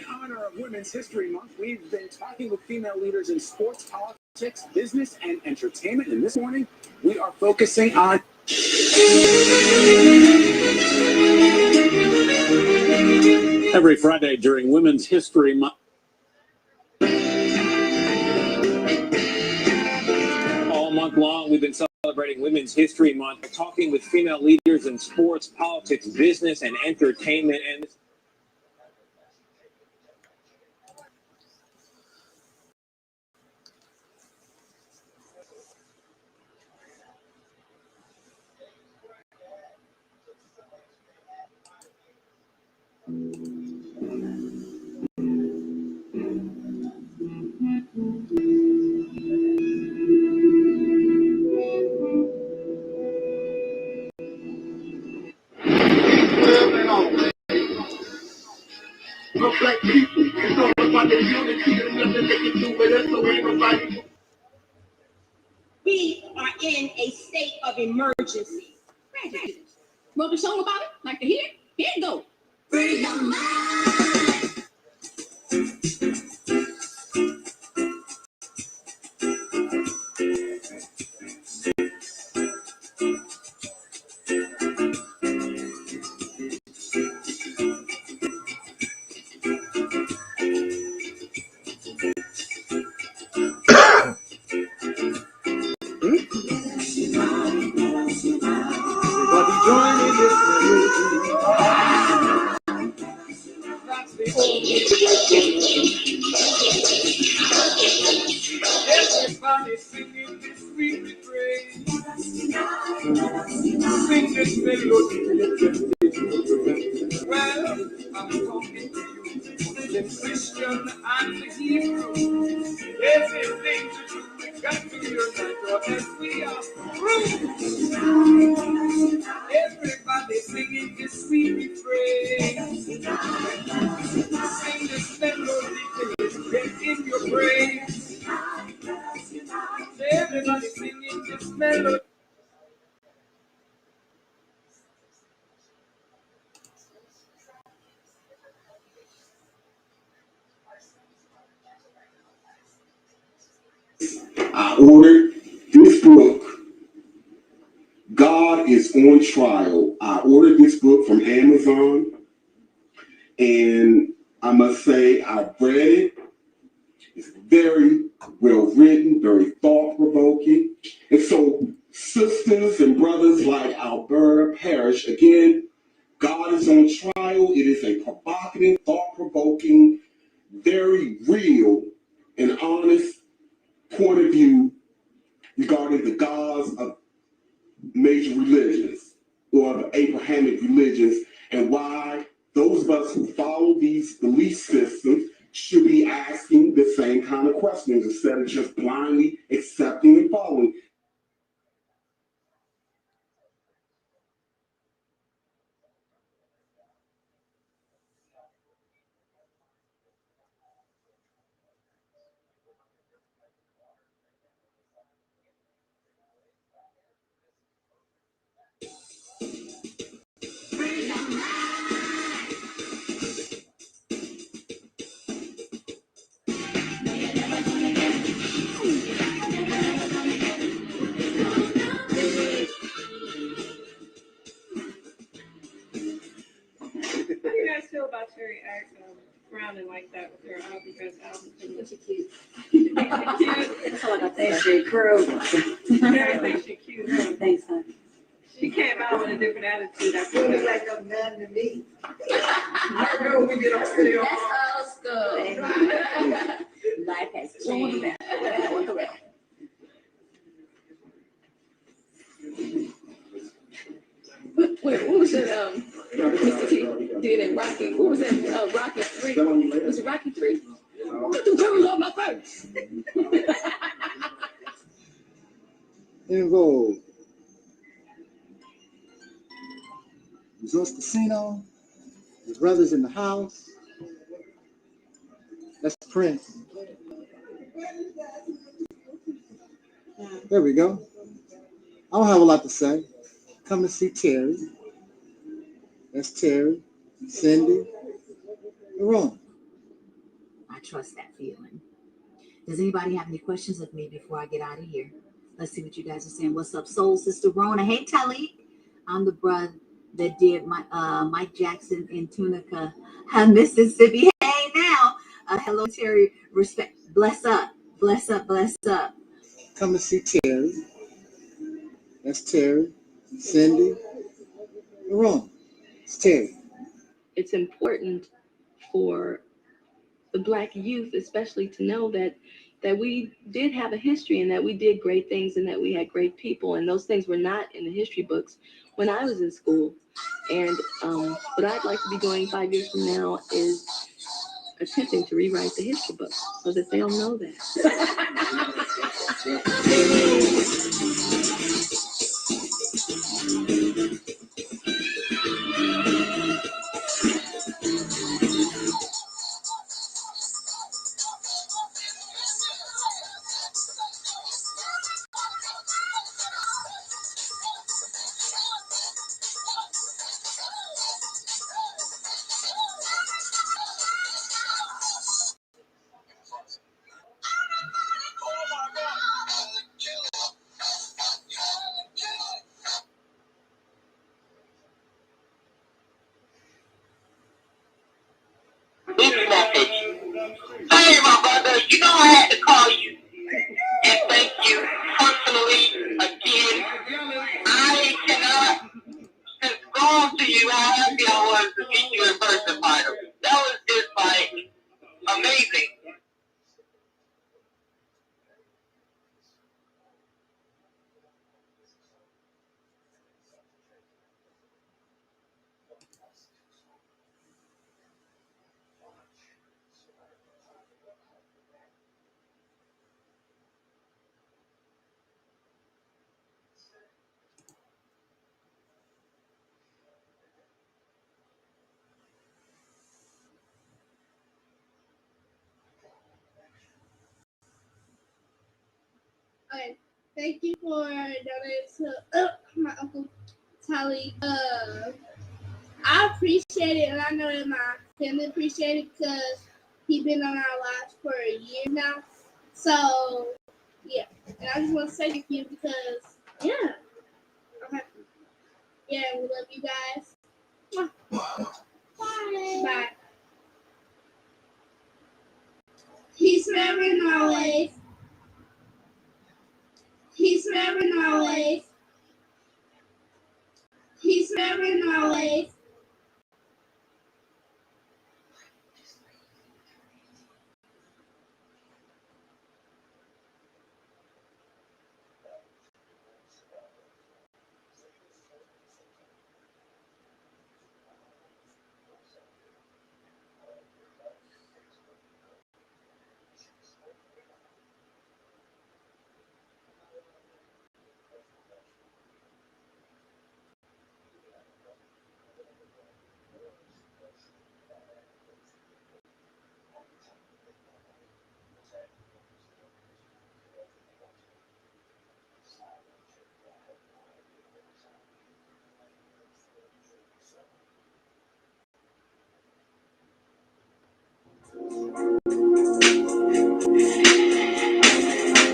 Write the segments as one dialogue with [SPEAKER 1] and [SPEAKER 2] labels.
[SPEAKER 1] In honor of Women's History Month, we've been talking with female leaders in sports, politics, business, and entertainment. And this morning, we are focusing on every Friday during Women's History Month. All month long, we've been celebrating Women's History Month, talking with female leaders in sports, politics, business, and entertainment. And
[SPEAKER 2] Black people, it's all about the unity. There's nothing they can do with us, so ain't nobody.
[SPEAKER 3] We are in a state of emergency. Wrote a song about it? Like to hear? Here it goes. Free your mind.
[SPEAKER 2] Everybody singing this sweet refrain. Sing this melody. Well, I'm talking to you, the Christian and the Hebrew. Everything to do, we got to unite, or else we are through. Everybody singing this sweet refrain. Sing this melody till it's get in your brain. Everybody singing this melody.
[SPEAKER 4] I ordered this book, God is on Trial. I ordered this book from Amazon, and I must say I've read it. It's very well written, very thought-provoking. And so, sisters and brothers like Alberta, Parish, again, God is on Trial. It is a provocative, thought-provoking, very real and honest point of view regarding the gods of major religions or the Abrahamic religions, and why those of us who follow these belief systems should be asking the same kind of questions instead of just blindly accepting and following.
[SPEAKER 5] About Terry frowning like that with her out because she's cute. That's all I got to say. She grew. Terry thinks she's cute. Huh? Thanks, hon. She came out with a different attitude. I feel like a man to me. I know we get off video. That's all school. Life has changed. Wait, what was it? Mr. T did in Rocky. What was that? Rocky 3. Was it Rocky 3? What the hell on my face?
[SPEAKER 6] EnVogue. Resorts Casino. Your brother's in the house. That's Prince. There we go. I don't have a lot to say. Come and see Terry. That's Terry, Cindy, and Ron.
[SPEAKER 7] trust that feeling. Does anybody have any questions of me before I get out of here? Let's see what you guys are saying. What's up, Soul Sister Rona? Hey, Taalik. I'm the brother that did my Mike Jackson in Tunica, Mississippi. Hey, now. Hello, Terry. Respect. Bless up. Bless up. Bless up.
[SPEAKER 6] Come to see Terry. That's Terry. Cindy. Ron. It's Terry.
[SPEAKER 5] It's important for the Black youth, especially, to know that we did have a history and that we did great things and that we had great people, and those things were not in the history books when I was in school. And what I'd like to be doing 5 years from now is attempting to rewrite the history books so that they'll know that.
[SPEAKER 8] This message. Hey, my brother, you know I had to call you and thank you personally again. I cannot describe to you how happy I was to meet you in person, Myron. That was just like amazing.
[SPEAKER 3] Okay, thank you for donating to my uncle Taalik. I appreciate it, and I know that my family appreciate it because he's been on our lives for a year now. So, yeah, and I just want to say thank you because, yeah, I'm happy. Yeah, we love you guys. Bye. Bye. Peace forever and always. Peace forever and always. Peace forever and always.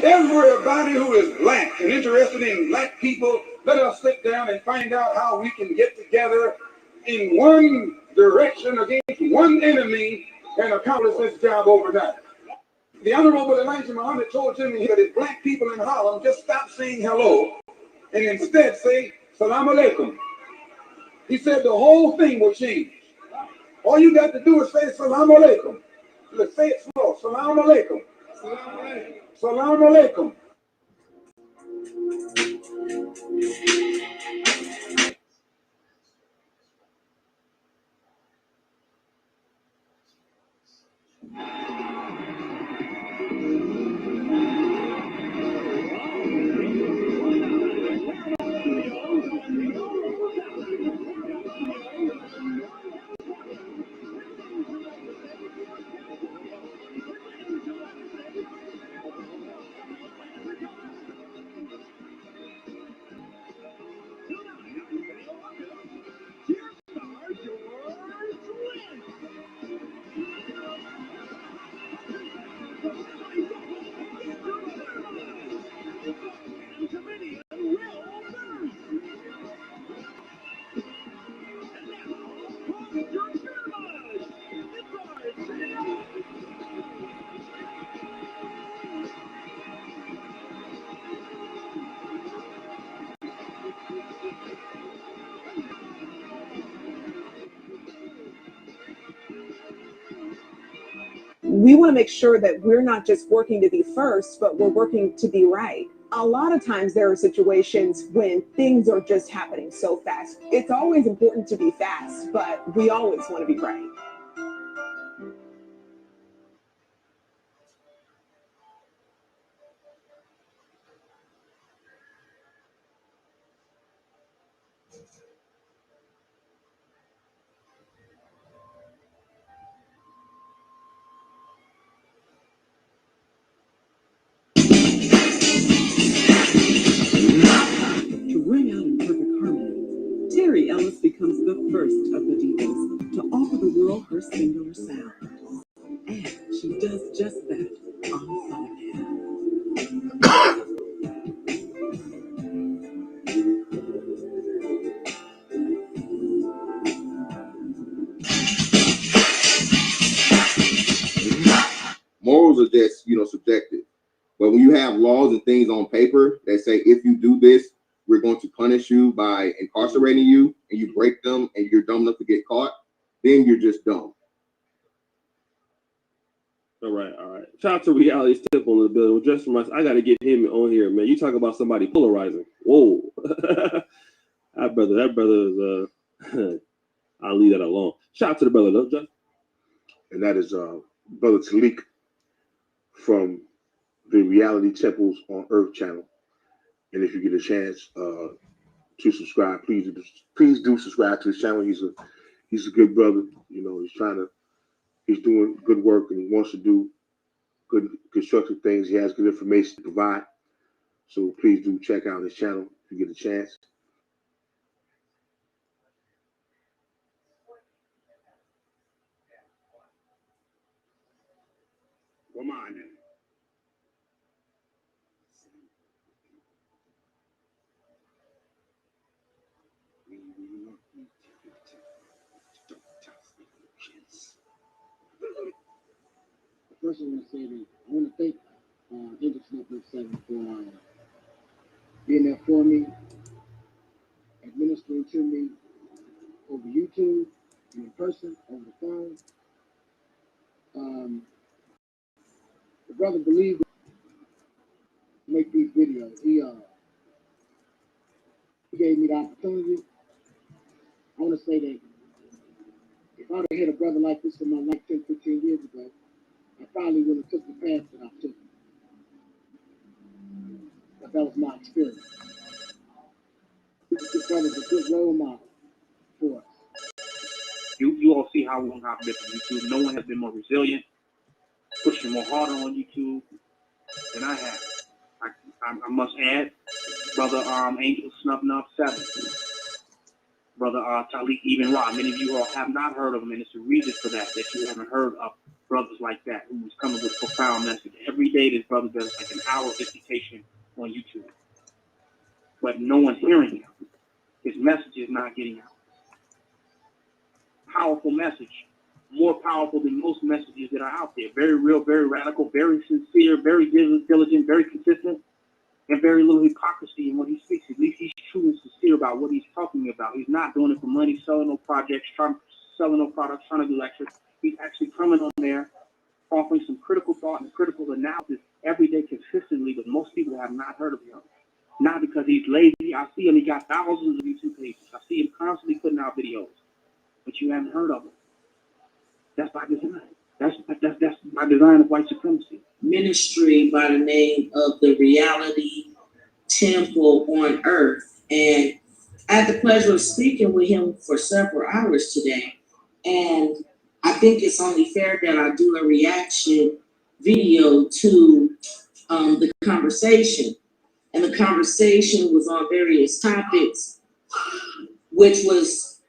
[SPEAKER 1] Everybody who is black and interested in black people, let us sit down and find out how we can get together in one direction against one enemy and accomplish this job overnight. The Honorable Elijah Muhammad told Jimmy that if black people in Harlem just stop saying hello and instead say salam alaikum, he said the whole thing will change. All you got to do is say salam alaikum. Let's say it slow. Salam alaikum. Salam alaikum.
[SPEAKER 9] we want to make sure that we're not just working to be first, but we're working to be right. A lot of times there are situations when things are just happening so fast. It's always important to be fast, but we always want to be right.
[SPEAKER 10] To ring out in perfect harmony, Terry Ellis becomes the first of the divas to offer the world her singular sound. And she does just that on Sunday.
[SPEAKER 11] Morals are just, subjective. But when you have laws and things on paper that say, if you do this, we're going to punish you by incarcerating you, and you break them and you're dumb enough to get caught, then you're just dumb.
[SPEAKER 12] All right. Shout out to Reality Temple in the building. Just for I got to get him on here, man. You talk about somebody polarizing. Whoa. that brother is, I'll leave that alone. Shout out to the brother, though, Justin.
[SPEAKER 13] And that is Brother Taalik from the Reality Temples on Earth channel. And if you get a chance to subscribe, please do subscribe to his channel. He's a good brother. He's doing good work, and he wants to do good constructive things. He has good information to provide. So please do check out his channel if you get a chance.
[SPEAKER 11] Come on, then.
[SPEAKER 6] First, I want to say that I want to thank Angelsnupnup7 for being there for me, administering to me over YouTube and in person, over the phone. The brother believed to make these videos. He gave me the opportunity. I want to say that if I'd have had a brother like this in my life 10, 15 years ago, I probably wouldn't have took the path that I took. But that was my experience. This brother's a good role model for us.
[SPEAKER 14] You all see how long I've been on YouTube. No one has been more resilient, pushing more harder on YouTube than I have. I must add, Brother Angelsnupnup7, Brother Taalik Ibn'rad. Many of you all have not heard of him, and it's a reason for that you haven't heard of brothers like that who's coming with a profound message. Every day this brother does like an hour dissertation on YouTube. But no one's hearing him. His message is not getting out. Powerful message. More powerful than most messages that are out there. Very real, very radical, very sincere, very diligent, very consistent, and very little hypocrisy in what he speaks. At least he's true and sincere about what he's talking about. He's not doing it for money, selling no projects, selling no products, trying to do lectures. He's actually coming on there, offering some critical thought and critical analysis every day consistently, but most people have not heard of him. Not because he's lazy. I see him, he got thousands of YouTube pages. I see him constantly putting out videos, but you haven't heard of him. That's by design. That's by design of white supremacy.
[SPEAKER 15] Ministry by the name of the Reality Temple on Earth. And I had the pleasure of speaking with him for several hours today. And I think it's only fair that I do a reaction video to the conversation. And the conversation was on various topics, which was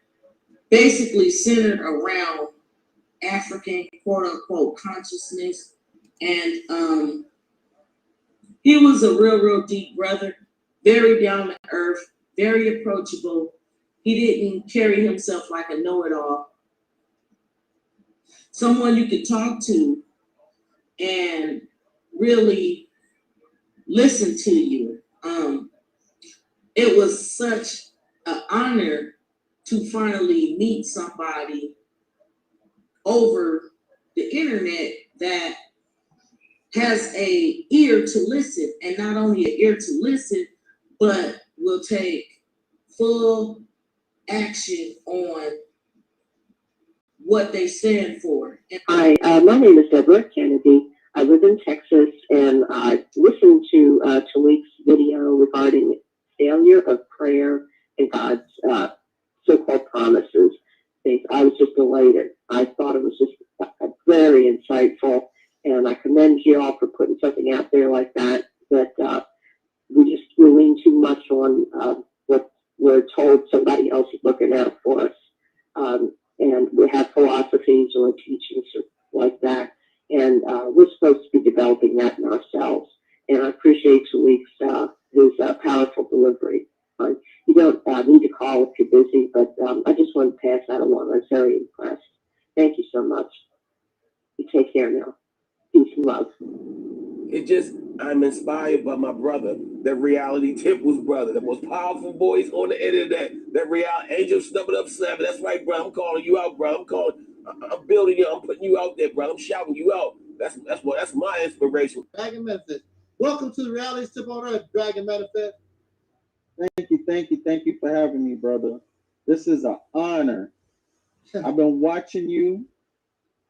[SPEAKER 15] basically centered around African quote-unquote consciousness. And he was a real deep brother, very down to earth, very approachable. He didn't carry himself like a know-it-all. Someone you could talk to and really listen to you. It was such an honor to finally meet somebody over the internet that has a ear to listen, and not only an ear to listen, but will take full action on what they stand for.
[SPEAKER 16] Hi, my name is Deborah Kennedy. I live in Texas, and I listened to Taalik's video regarding failure of prayer and God's so-called promises. I was just elated. I thought it was just very insightful, and I commend you all for putting something out there like that. But we lean too much on what we're told somebody else is looking out for us. And we have philosophies or teachings like that. And we're supposed to be developing that in ourselves. And I appreciate Taalik's his powerful delivery. You don't need to call if you're busy, but I just want to pass that along. I was very impressed. Thank you so much. You take care now. Peace and love.
[SPEAKER 12] I'm inspired by my brother, the Reality Temple's brother, the most powerful voice on the internet, the Angelsnupnup7. That's right, bro. I'm calling you out, bro. I'm building you. I'm putting you out there, bro. I'm shouting you out. That's my inspiration.
[SPEAKER 17] Dragon Manifest. Welcome to the Reality Temple on Earth, Dragon Manifest.
[SPEAKER 18] Thank you for having me, brother. This is an honor. I've been watching you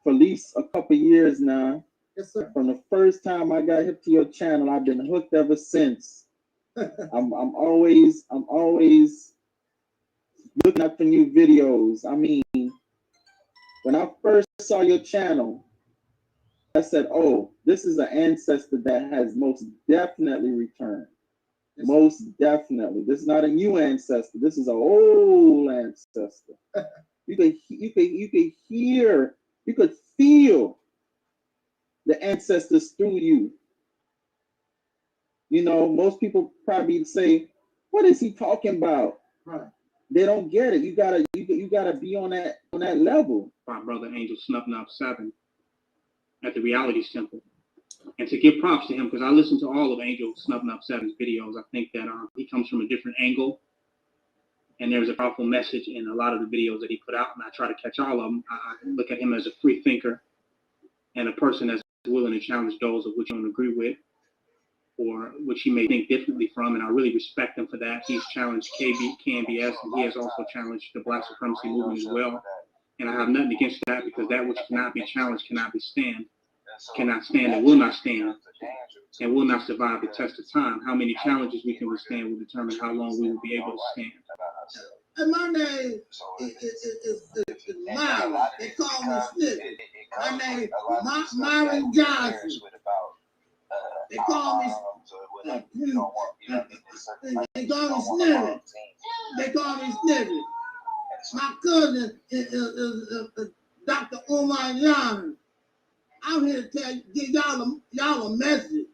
[SPEAKER 18] for at least a couple years now.
[SPEAKER 17] Yes, sir.
[SPEAKER 18] From the first time I got hip to your channel, I've been hooked ever since. I'm always looking up for new videos. I mean, when I first saw your channel, I said, "Oh, this is an ancestor that has most definitely returned. Most definitely. This is not a new ancestor. This is an old ancestor." You could hear, you could feel the ancestors through you. You know, most people probably say, "What is he talking about?"
[SPEAKER 17] Right.
[SPEAKER 18] They don't get it. You gotta be on that level.
[SPEAKER 14] My brother Angelsnupnup7 at the Reality Temple. And to give props to him, because I listened to all of Angelsnupnup7's videos. I think that he comes from a different angle. And there's a powerful message in a lot of the videos that he put out, and I try to catch all of them. I look at him as a free thinker and a person that's willing to challenge those of which you don't agree with or which he may think differently from, and I really respect him for that. He's challenged KBS, and he has also challenged the Black supremacy movement as well. And I have nothing against that, because that which cannot be challenged cannot stand and will not stand and will not survive the test of time. How many challenges we can withstand will determine how long we will be able to stand.
[SPEAKER 17] And my name is Myron. They call me Sniffy. My name is Myron Johnson. They call me Sniffy. They call me Sniffy. My cousin is Dr. Omar Young. I'm here to give y'all a message.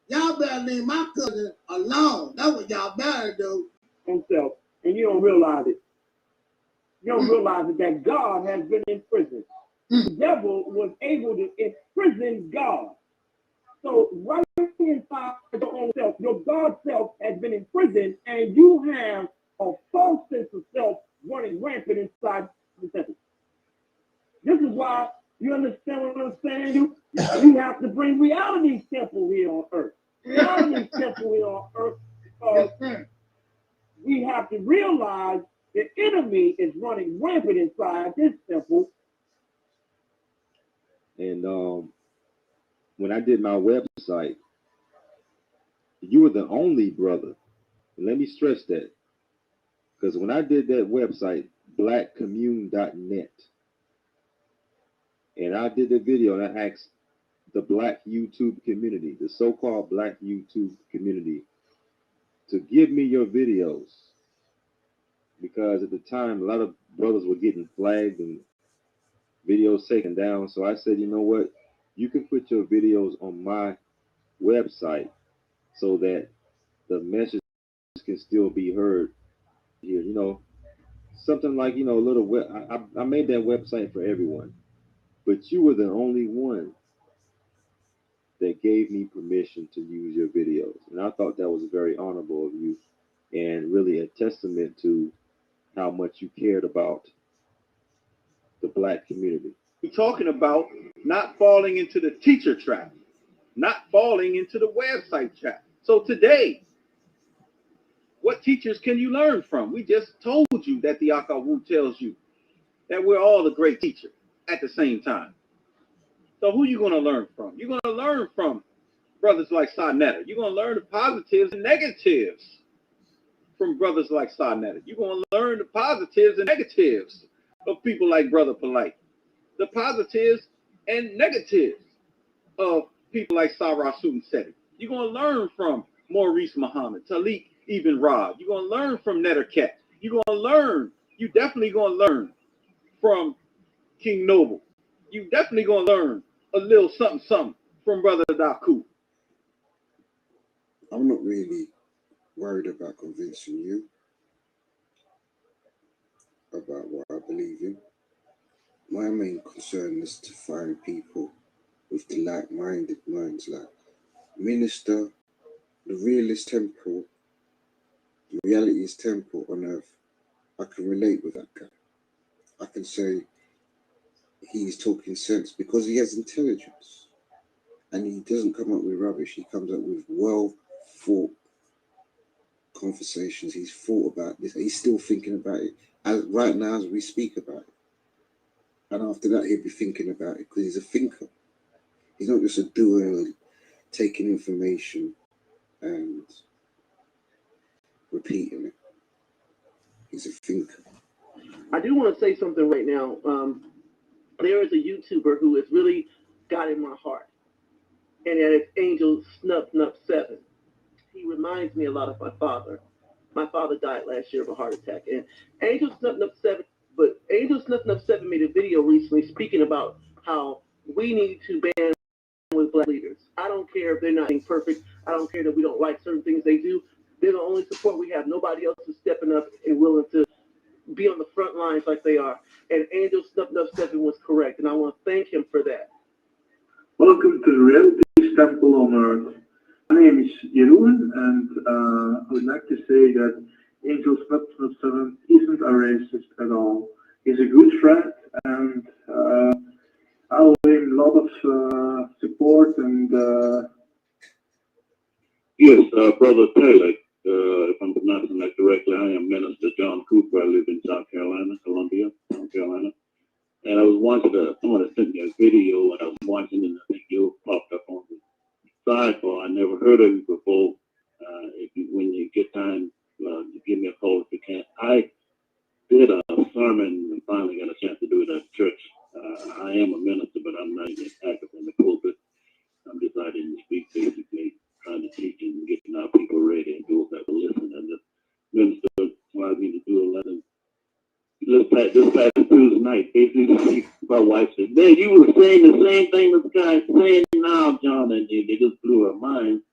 [SPEAKER 17] Y'all better leave my cousin alone. That's what y'all better do.
[SPEAKER 19] Himself, and you don't realize it. You don't realize it, that God has been in prison. The devil was able to imprison God. So right inside your own self, your God self has been in prison, and you have a false sense of self running rampant inside the temple. This is why, you understand what I'm saying? You have to bring Reality Temple here on earth. Reality Temple here on earth, because we have to realize the enemy is running rampant inside this temple.
[SPEAKER 20] And when I did my website, you were the only brother. And let me stress that, because when I did that website, blackcommune.net, and I did the video and I asked the Black YouTube community, the so-called Black YouTube community, to give me your videos, because at the time a lot of brothers were getting flagged and videos taken down. So I said, you know what, you can put your videos on my website so that the message can still be heard here. You know, something like, you know, a little I made that website for everyone, but you were the only one that gave me permission to use your videos. And I thought that was very honorable of you, and really a testament to how much you cared about the Black community.
[SPEAKER 21] We're talking about not falling into the teacher trap, not falling into the website trap. So today, what teachers can you learn from? We just told you that the Akawu tells you that we're all a great teacher at the same time. So who are you going to learn from? You're going to learn from brothers like Sarnetta. You're going to learn the positives and negatives from brothers like Sarnetta. You're going to learn the positives and negatives of people like Brother Polite. The positives and negatives of people like Sarah Seti. You're going to learn from Maurice Muhammad, Taalik Ibn'rad. You're going to learn from Nettercat. You're going to learn, you definitely going to learn from King Noble. You definitely going to learn a little something, something from Brother Daku.
[SPEAKER 22] I'm not really worried about convincing you about what I believe in. My main concern is to find people with the like-minded minds, like Minister, the Realist Temple, the Reality's Temple on Earth. I can relate with that guy. I can say he's talking sense because he has intelligence. And he doesn't come up with rubbish. He comes up with well-thought conversations. He's thought about this. He's still thinking about it right now as we speak about it. And after that, he'll be thinking about it because he's a thinker. He's not just a doer taking information and repeating it. He's a thinker.
[SPEAKER 19] I do want to say something right now. There is a YouTuber who has really got in my heart, and that is Angelsnupnup7. He reminds me a lot of my father. My father died last year of a heart attack, and Angelsnupnup7 made a video recently speaking about how we need to ban with black leaders. I don't care if they're not being perfect. I don't care that we don't like certain things they do. They're the only support we have. Nobody else is stepping up and willing to be on the front lines like they are. And Angelsnupnup7 was correct, and I want to thank him for that.
[SPEAKER 23] Welcome to the Reality Temple on Earth. My name is Jeroen, and I would like to say that Angelsnupnup7 isn't a racist at all. He's a good friend, and I owe him a lot of support and
[SPEAKER 24] Yes, Brother Taalik, if I'm pronouncing that correctly, I am Minister John Cooper. I live in South Carolina, Columbia, South Carolina. And I was watching someone sent me a video, and I was watching it, and I think you popped up on the sidebar. I never heard of you before. When you get time, give me a call if you can. I did a sermon and finally got a chance to do it at church. I am a minister, but I'm not even active in the pulpit. I'm deciding to speak, basically trying to teach and getting our people ready and those that will listen. And the minister wanted me to do a lesson. This past Tuesday night, basically, my wife said, "Man, you were saying the same thing this guy's saying now, John," and they just blew her mind.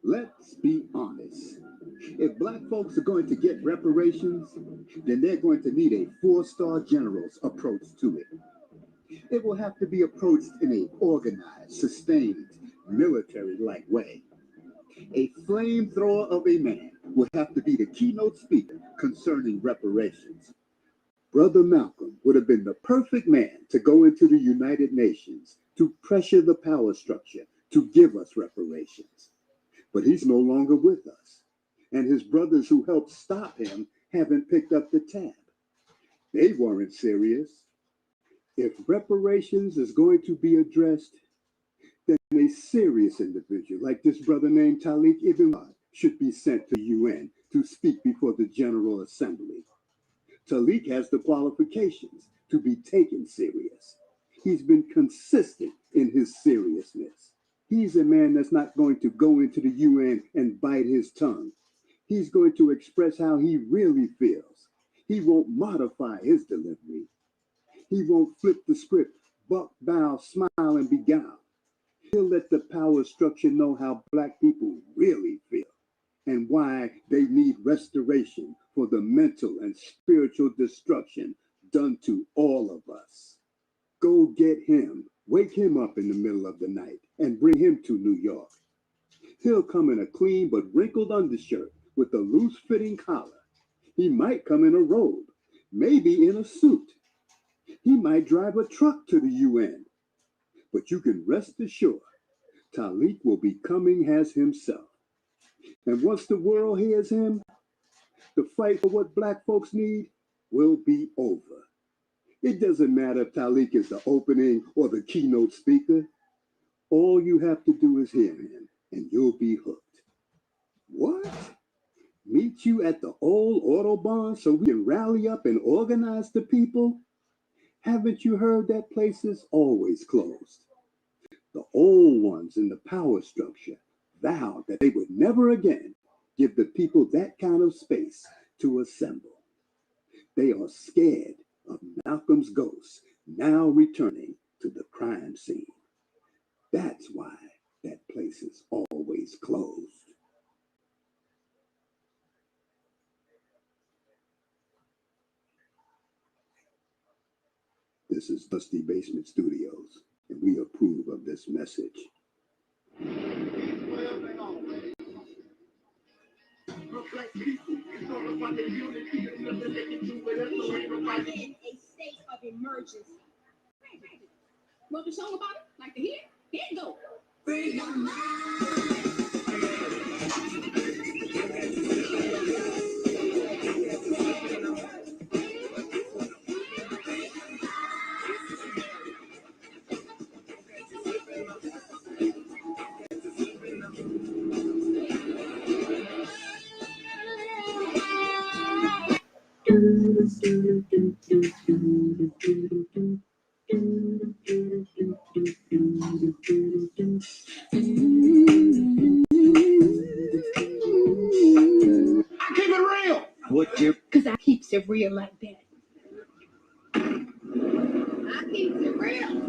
[SPEAKER 25] Let's be honest. If black folks are going to get reparations, then they're going to need a four-star general's approach to it. It will have to be approached in an organized, sustained, military-like way. A flamethrower of a man will have to be the keynote speaker concerning reparations. Brother Malcolm would have been the perfect man to go into the United Nations to pressure the power structure to give us reparations. But he's no longer with us, and his brothers who helped stop him haven't picked up the tab. They weren't serious. If reparations is going to be addressed, then a serious individual like this brother named Taalik Ibn'rad should be sent to the UN to speak before the General Assembly. Taalik has the qualifications to be taken serious. He's been consistent in his seriousness. He's a man that's not going to go into the UN and bite his tongue. He's going to express how he really feels. He won't modify his delivery. He won't flip the script, buck, bow, smile, and beguile. He'll let the power structure know how black people really feel. and why they need restoration for the mental and spiritual destruction done to all of us. Go get him, wake him up in the middle of the night, and bring him to New York. He'll come in a clean but wrinkled undershirt with a loose-fitting collar. He might come in a robe, maybe in a suit. He might drive a truck to the UN. But you can rest assured, Taalik will be coming as himself. And once the world hears him, the fight for what black folks need will be over. It doesn't matter if Taalik is the opening or the keynote speaker. All you have to do is hear him, and you'll be hooked. What? Meet you at the old Autobahn so we can rally up and organize the people? Haven't you heard that place is always closed? The old ones in the power structure vowed that they would never again give the people that kind of space to assemble. They are scared of Malcolm's ghost now returning to the crime scene. That's why that place is always closed. This is Dusty Basement Studios, and we approve of this message.
[SPEAKER 3] Black people, it's all about the unity and nothing they can do with us. So ain't nobody in a state of emergency. What the song about it? Like to hear? Here you go. Free your mind.
[SPEAKER 17] Keep it real.
[SPEAKER 25] What you?
[SPEAKER 3] Because I keeps it real like that. I keeps it real.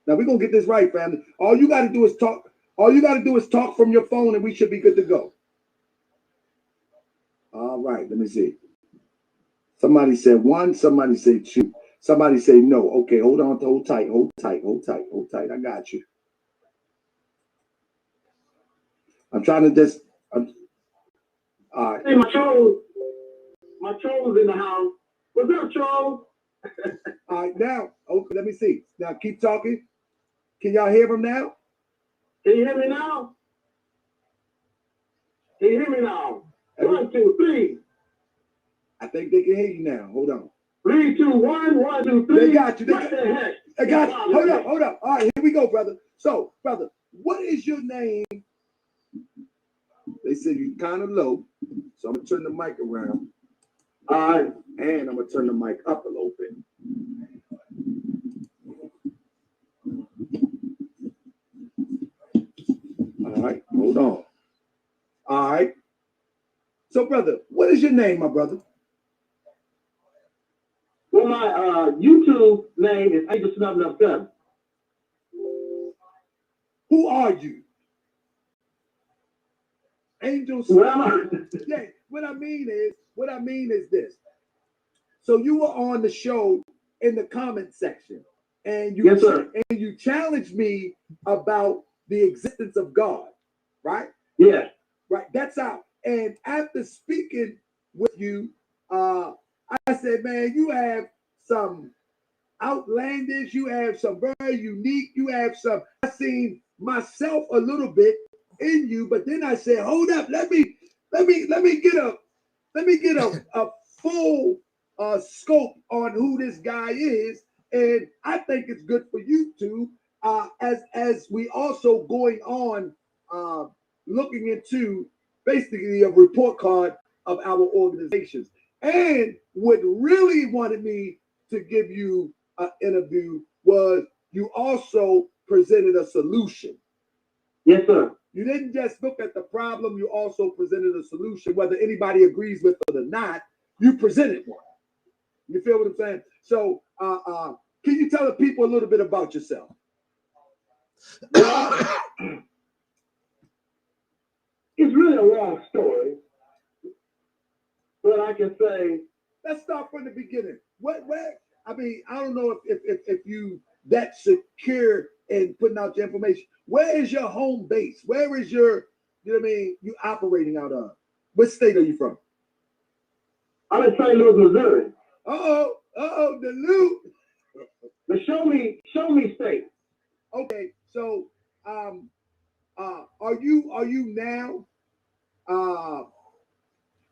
[SPEAKER 2] Now we're gonna get this right, family. All you gotta do is talk. All you gotta do is talk from your phone, and we should be good to go. All right, let me see. Somebody said one, somebody said two, somebody say no. Okay, hold on, hold tight, hold tight, hold tight, hold tight. I got you. I'm trying to just. All right.
[SPEAKER 19] Hey, my troll's in the house. What's up, troll?
[SPEAKER 2] All right, now, okay, let me see. Now keep talking. Can y'all hear him now?
[SPEAKER 19] Can you hear me now? Can you hear me now? 1, 2, 3.
[SPEAKER 2] I think they can hear you now. Hold on.
[SPEAKER 19] 3, 2, 1, 1, 2, 3.
[SPEAKER 2] They got you.
[SPEAKER 19] What the heck?
[SPEAKER 2] I got you. Hold up, hold up. All right, here we go, brother. So, brother, what is your name? They said you're kind of low, so I'm gonna turn the mic around. All right, and I'm gonna turn the mic up a little bit. All right, hold on. All right. So, brother, what is your name, my brother?
[SPEAKER 19] Well, my YouTube name is Angelsnupnup7.
[SPEAKER 2] Who are you? Angels. Yeah, what I mean is this. So you were on the show in the comment section. and you
[SPEAKER 19] Yes, sir.
[SPEAKER 2] and you challenged me about the existence of God, right?
[SPEAKER 19] Yeah.
[SPEAKER 2] Right. That's out. And after speaking with you, I said, man, you have some outlandish, you have some very unique, you have some. I seen myself a little bit in you, but then I said, hold up, let me get a full scope on who this guy is, and I think it's good for you to as we also going on looking into basically a report card of our organizations. And what really wanted me to give you an interview was you also presented a solution.
[SPEAKER 19] Yes, sir.
[SPEAKER 2] You didn't just look at the problem, you also presented a solution. Whether anybody agrees with it or not, you presented one. You feel what I'm saying? So can you tell the people a little bit about yourself?
[SPEAKER 19] It's really a long story, but I can say.
[SPEAKER 2] Let's start from the beginning. I mean, I don't know if you that secure in putting out your information. Where is your home base? Where is your, you know what I mean, you operating out of? What state are you from?
[SPEAKER 19] I'm in St. Louis, Missouri.
[SPEAKER 2] The loot.
[SPEAKER 19] The show me state.
[SPEAKER 2] Okay, so are you now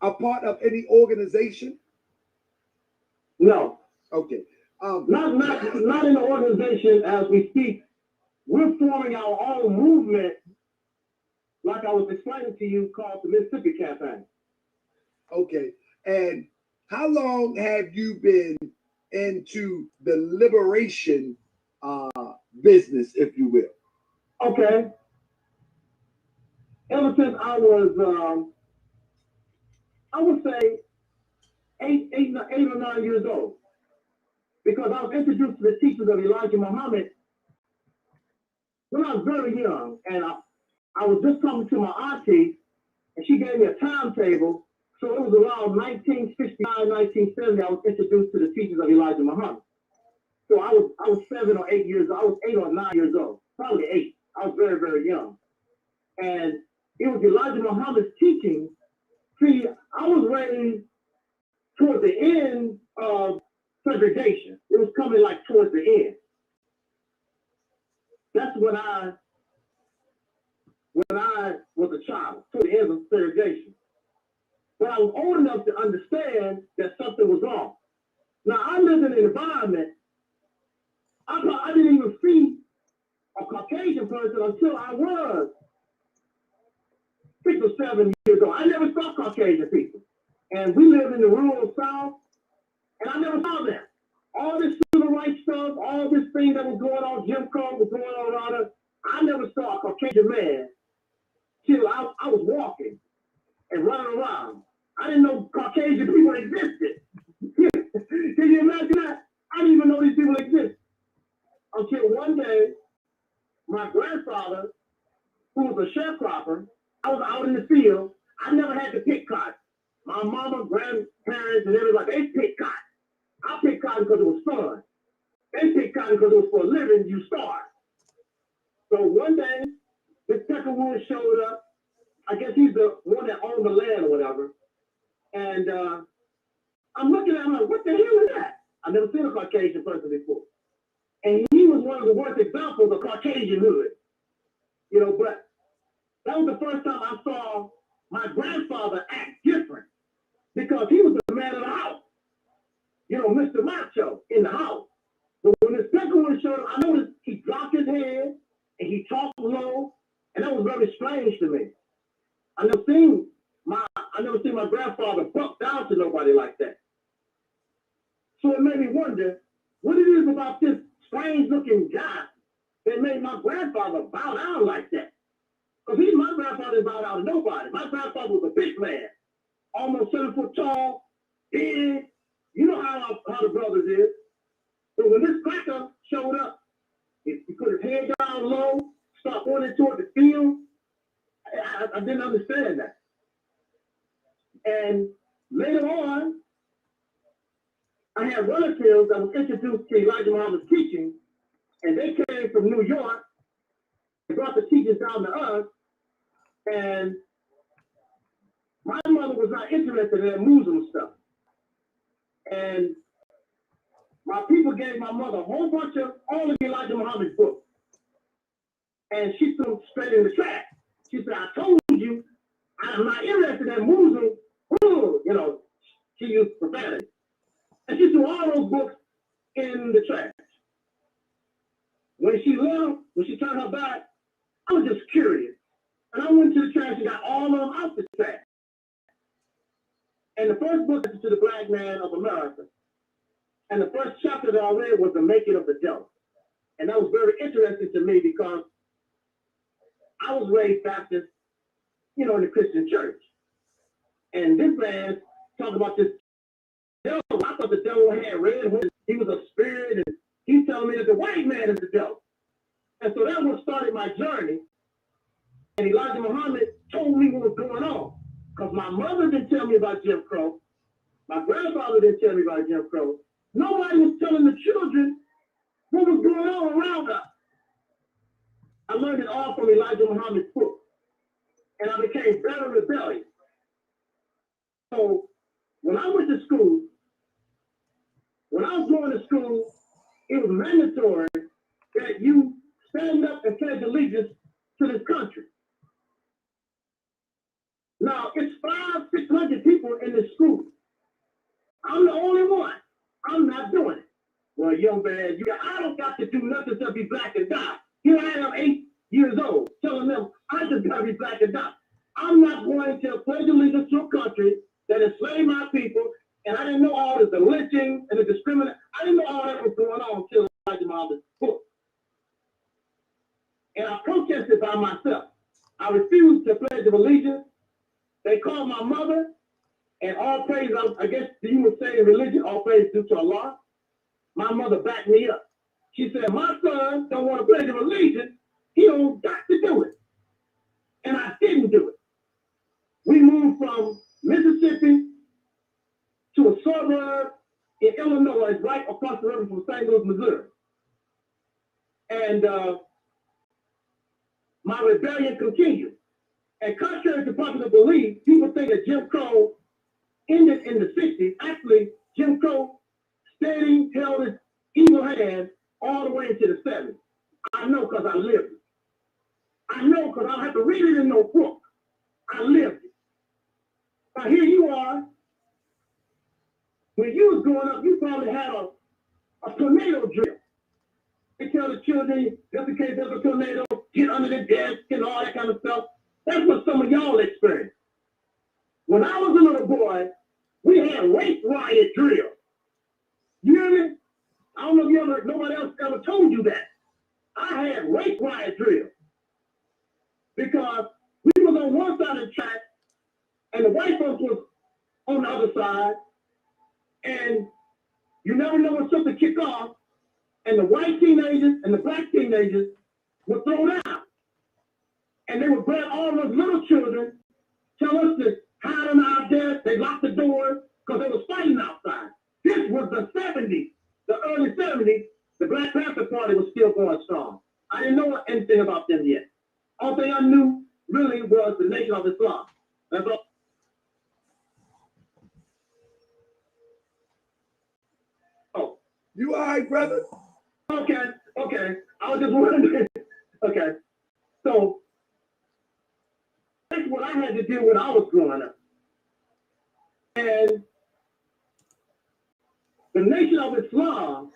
[SPEAKER 2] a part of any organization?
[SPEAKER 19] No.
[SPEAKER 2] Okay.
[SPEAKER 19] Not in the organization as we speak. We're forming our own movement, like I was explaining to you, called the Mississippi Campaign.
[SPEAKER 2] Okay. And how long have you been into the liberation business, if you will?
[SPEAKER 19] Okay. Ever since I was, I would say, eight or 9 years old, because I was introduced to the teachings of Elijah Muhammad when I was very young, and I was just talking to my auntie, and she gave me a timetable. So it was around 1969, 1970, I was introduced to the teachings of Elijah Muhammad. So I was 7 or 8 years old. I was 8 or 9 years old, probably 8. I was very, very young. And it was Elijah Muhammad's teaching. See, I was raised towards the end of segregation. It was coming like towards the end. That's when I was a child, to the end of segregation. But I was old enough to understand that something was wrong. Now, I lived in an environment, I didn't even see a Caucasian person until I was 6 or 7 years old. I never saw Caucasian people. And we lived in the rural South, and I never saw them. All this civil rights stuff, all this thing that was going on, Jim Crow was going on around us, I never saw a Caucasian man till I was walking and running around. I didn't know Caucasian people existed. Can you imagine that? I didn't even know these people existed. Until one day, my grandfather, who was a sharecropper, I was out in the field. I never had to pick cotton. My mama, grandparents, and everybody, they picked cotton. I picked cotton because it was fun. They picked cotton because it was for a living, you starved. So one day, this Peckerwood showed up. I guess he's the one that owned the land or whatever. And I'm looking at him like, what the hell is that? I've never seen a Caucasian person before. And he was one of the worst examples of Caucasian hood. You know, but that was the first time I saw my grandfather act different, because he was the man of the house. You know, Mr. Macho in the house. But when this second one showed up, I noticed he dropped his head and he talked low, and that was very strange to me. I never seen my grandfather buck down to nobody like that. So it made me wonder what it is about this strange-looking guy that made my grandfather bow down like that. Because my grandfather didn't bow down to nobody. My grandfather was a big man, almost 7 foot tall, big. You know how the brothers is. So when this cracker showed up, he put his head down low, started pointing toward the field. I didn't understand that. And later on, I had relatives that was introduced to Elijah Muhammad's teaching, And they came from New York and brought the teachers down to us. And my mother was not interested in that Muslim stuff. And my people gave my mother a whole bunch of all of Elijah Muhammad's books. And she threw them straight in the trash. She said, I told you, I'm not interested in Muslim. Ooh, you know, she used profanity. And she threw all those books in the trash. When she left, when she turned her back, I was just curious. And I went to the trash and got all of them out the trash. And the first book is To the Black Man of America. And the first chapter that I read was The Making of the Devil. And that was very interesting to me because I was raised Baptist, you know, in the Christian church. And this man talked about this devil. I thought the devil had red horns. He was a spirit, and he's telling me that the white man is the devil. And so that was started my journey. And Elijah Muhammad told me what was going on. Because my mother didn't tell me about Jim Crow. My grandfather didn't tell me about Jim Crow. Nobody was telling the children what was going on around us. I learned it all from Elijah Muhammad's book. And I became very rebellious. So when I went to school, when I was going to school, it was mandatory that you stand up and pledge allegiance to this country. Now, it's 500-600 people in this school. I'm the only one. I'm not doing it. Well, young man, I don't got to do nothing to be black and die. Here I am, 8 years old, telling them I just got to be black and die. I'm not going to pledge allegiance to a country that enslaved my people, and I didn't know all the lynching and the discrimination. I didn't know all that was going on until I read Muhammad's book. And I protested by myself. I refused to pledge of allegiance. They called my mother, and all praise, I guess you would say in religion, all praise due to Allah. My mother backed me up. She said, my son don't want to pledge of allegiance. He don't got to do it. And I didn't do it. We moved from Mississippi to a suburb in Illinois, right across the river from St. Louis, Missouri. And my rebellion continued. And contrary to popular belief, people think that Jim Crow ended in the 60s. Actually, Jim Crow steady held his evil hand all the way into the 70s. I know because I lived it. I know because I don't have to read it in no book. I lived it. Now here you are. When you was growing up, you probably had a tornado drill. They tell the children, just in case there's a tornado, get under the desk and all that kind of stuff. That's what some of y'all experienced. When I was a little boy, we had race riot drill. You hear me? I don't know if nobody else ever told you that. I had race riot drill. Because we was on one side of the track, and the white folks was on the other side, and you never know when something kick off, and the white teenagers and the black teenagers were thrown out. And they would grab all those little children, tell us to hide them out there. They locked the doors because they was fighting outside. This was the 70s, the early 70s. The Black Panther Party was still going strong. I didn't know anything about them yet. All thing I knew really was the Nation of Islam. That's all. Oh.
[SPEAKER 2] You all right, brother?
[SPEAKER 19] Okay. I was just wondering. Okay. So, that's what I had to do when I was growing up. And the Nation of Islam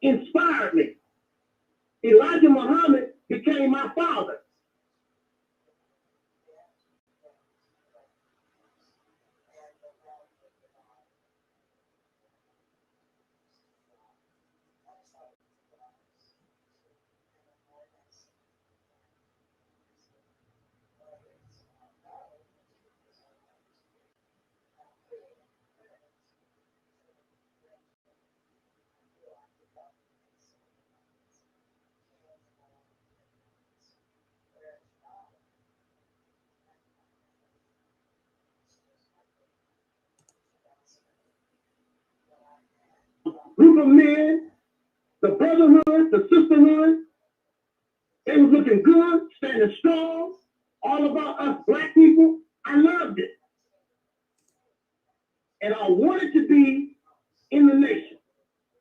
[SPEAKER 19] inspired me. Elijah Muhammad became my father. Group of men, the brotherhood, the They was looking good, standing strong, all about us black people. I loved it. And I wanted to be in the nation.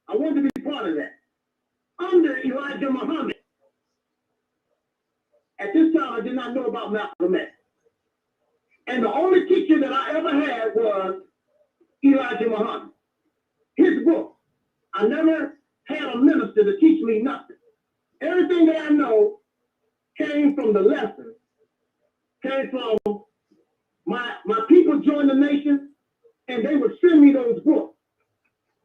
[SPEAKER 19] I wanted to be part of that. Under Elijah Muhammad. At this time, I did not know about Malcolm X. And the only teacher that I ever had was Elijah Muhammad. His book. I never had a minister to teach me nothing. Everything that I know came from the lessons, came from my people joined the nation, and they would send me those books.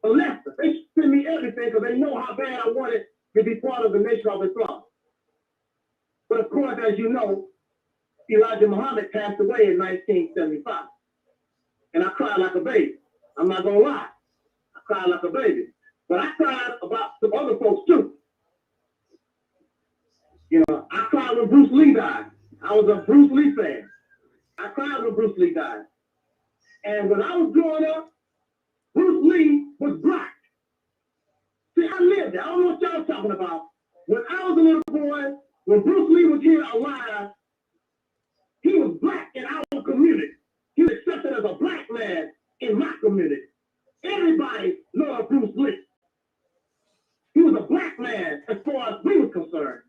[SPEAKER 19] The lessons. They send me everything because they know how bad I wanted to be part of the nation of Islam. But of course, as you know, Elijah Muhammad passed away in 1975. And I cried like a baby. I'm not going to lie. I cried like a baby. But I cried about some other folks too. You know, I cried when Bruce Lee died. I was a Bruce Lee fan. I cried when Bruce Lee died. And when I was growing up, Bruce Lee was black. See, I lived it. I don't know what y'all talking about. When I was a little boy, when Bruce Lee was here alive, he was black in our community. He was accepted as a black man in my community. Everybody loved Bruce Lee. He was a black man as far as we were concerned.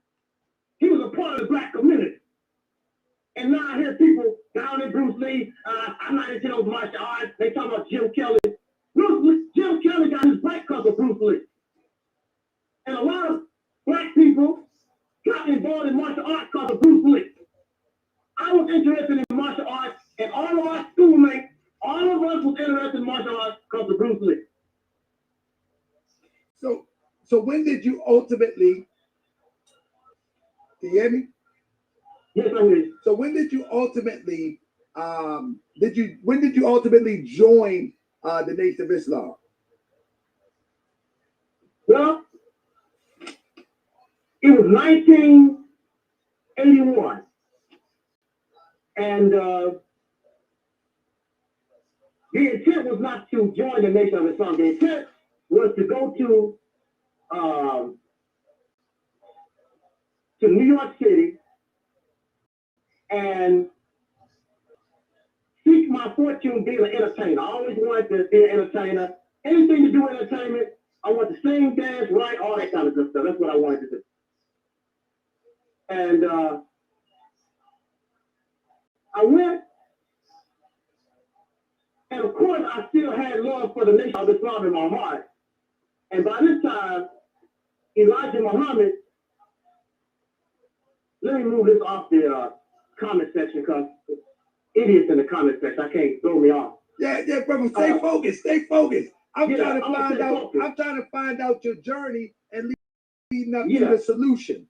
[SPEAKER 19] He was a part of the black community. And now I hear people down in Bruce Lee, I'm not into those martial arts. They talk about Jim Kelly. Jim Kelly got his black because of Bruce Lee. And a lot of black people got involved in martial arts because of Bruce Lee. I was interested in martial arts, and all of our schoolmates, all of us was interested in martial arts because of Bruce Lee.
[SPEAKER 2] So when did you ultimately, can you hear me?
[SPEAKER 19] Yes, I hear you.
[SPEAKER 2] So when did you ultimately, when did you ultimately join the Nation of Islam?
[SPEAKER 19] Well, it was 1981. And the intent was not to join the Nation of Islam. The intent was to go to New York City and seek my fortune being an entertainer. I always wanted to be an entertainer. Anything to do with entertainment, I want to sing, dance, write, all that kind of good stuff. That's what I wanted to do. And I went, and of course, I still had love for the Nation of Islam in my heart. And by this time, Elijah Muhammad, let me move this off the comment section because idiots in the comment section, I can't throw me off.
[SPEAKER 2] Yeah, brother, stay focused, I'm trying to find out your journey and leading up to the solution.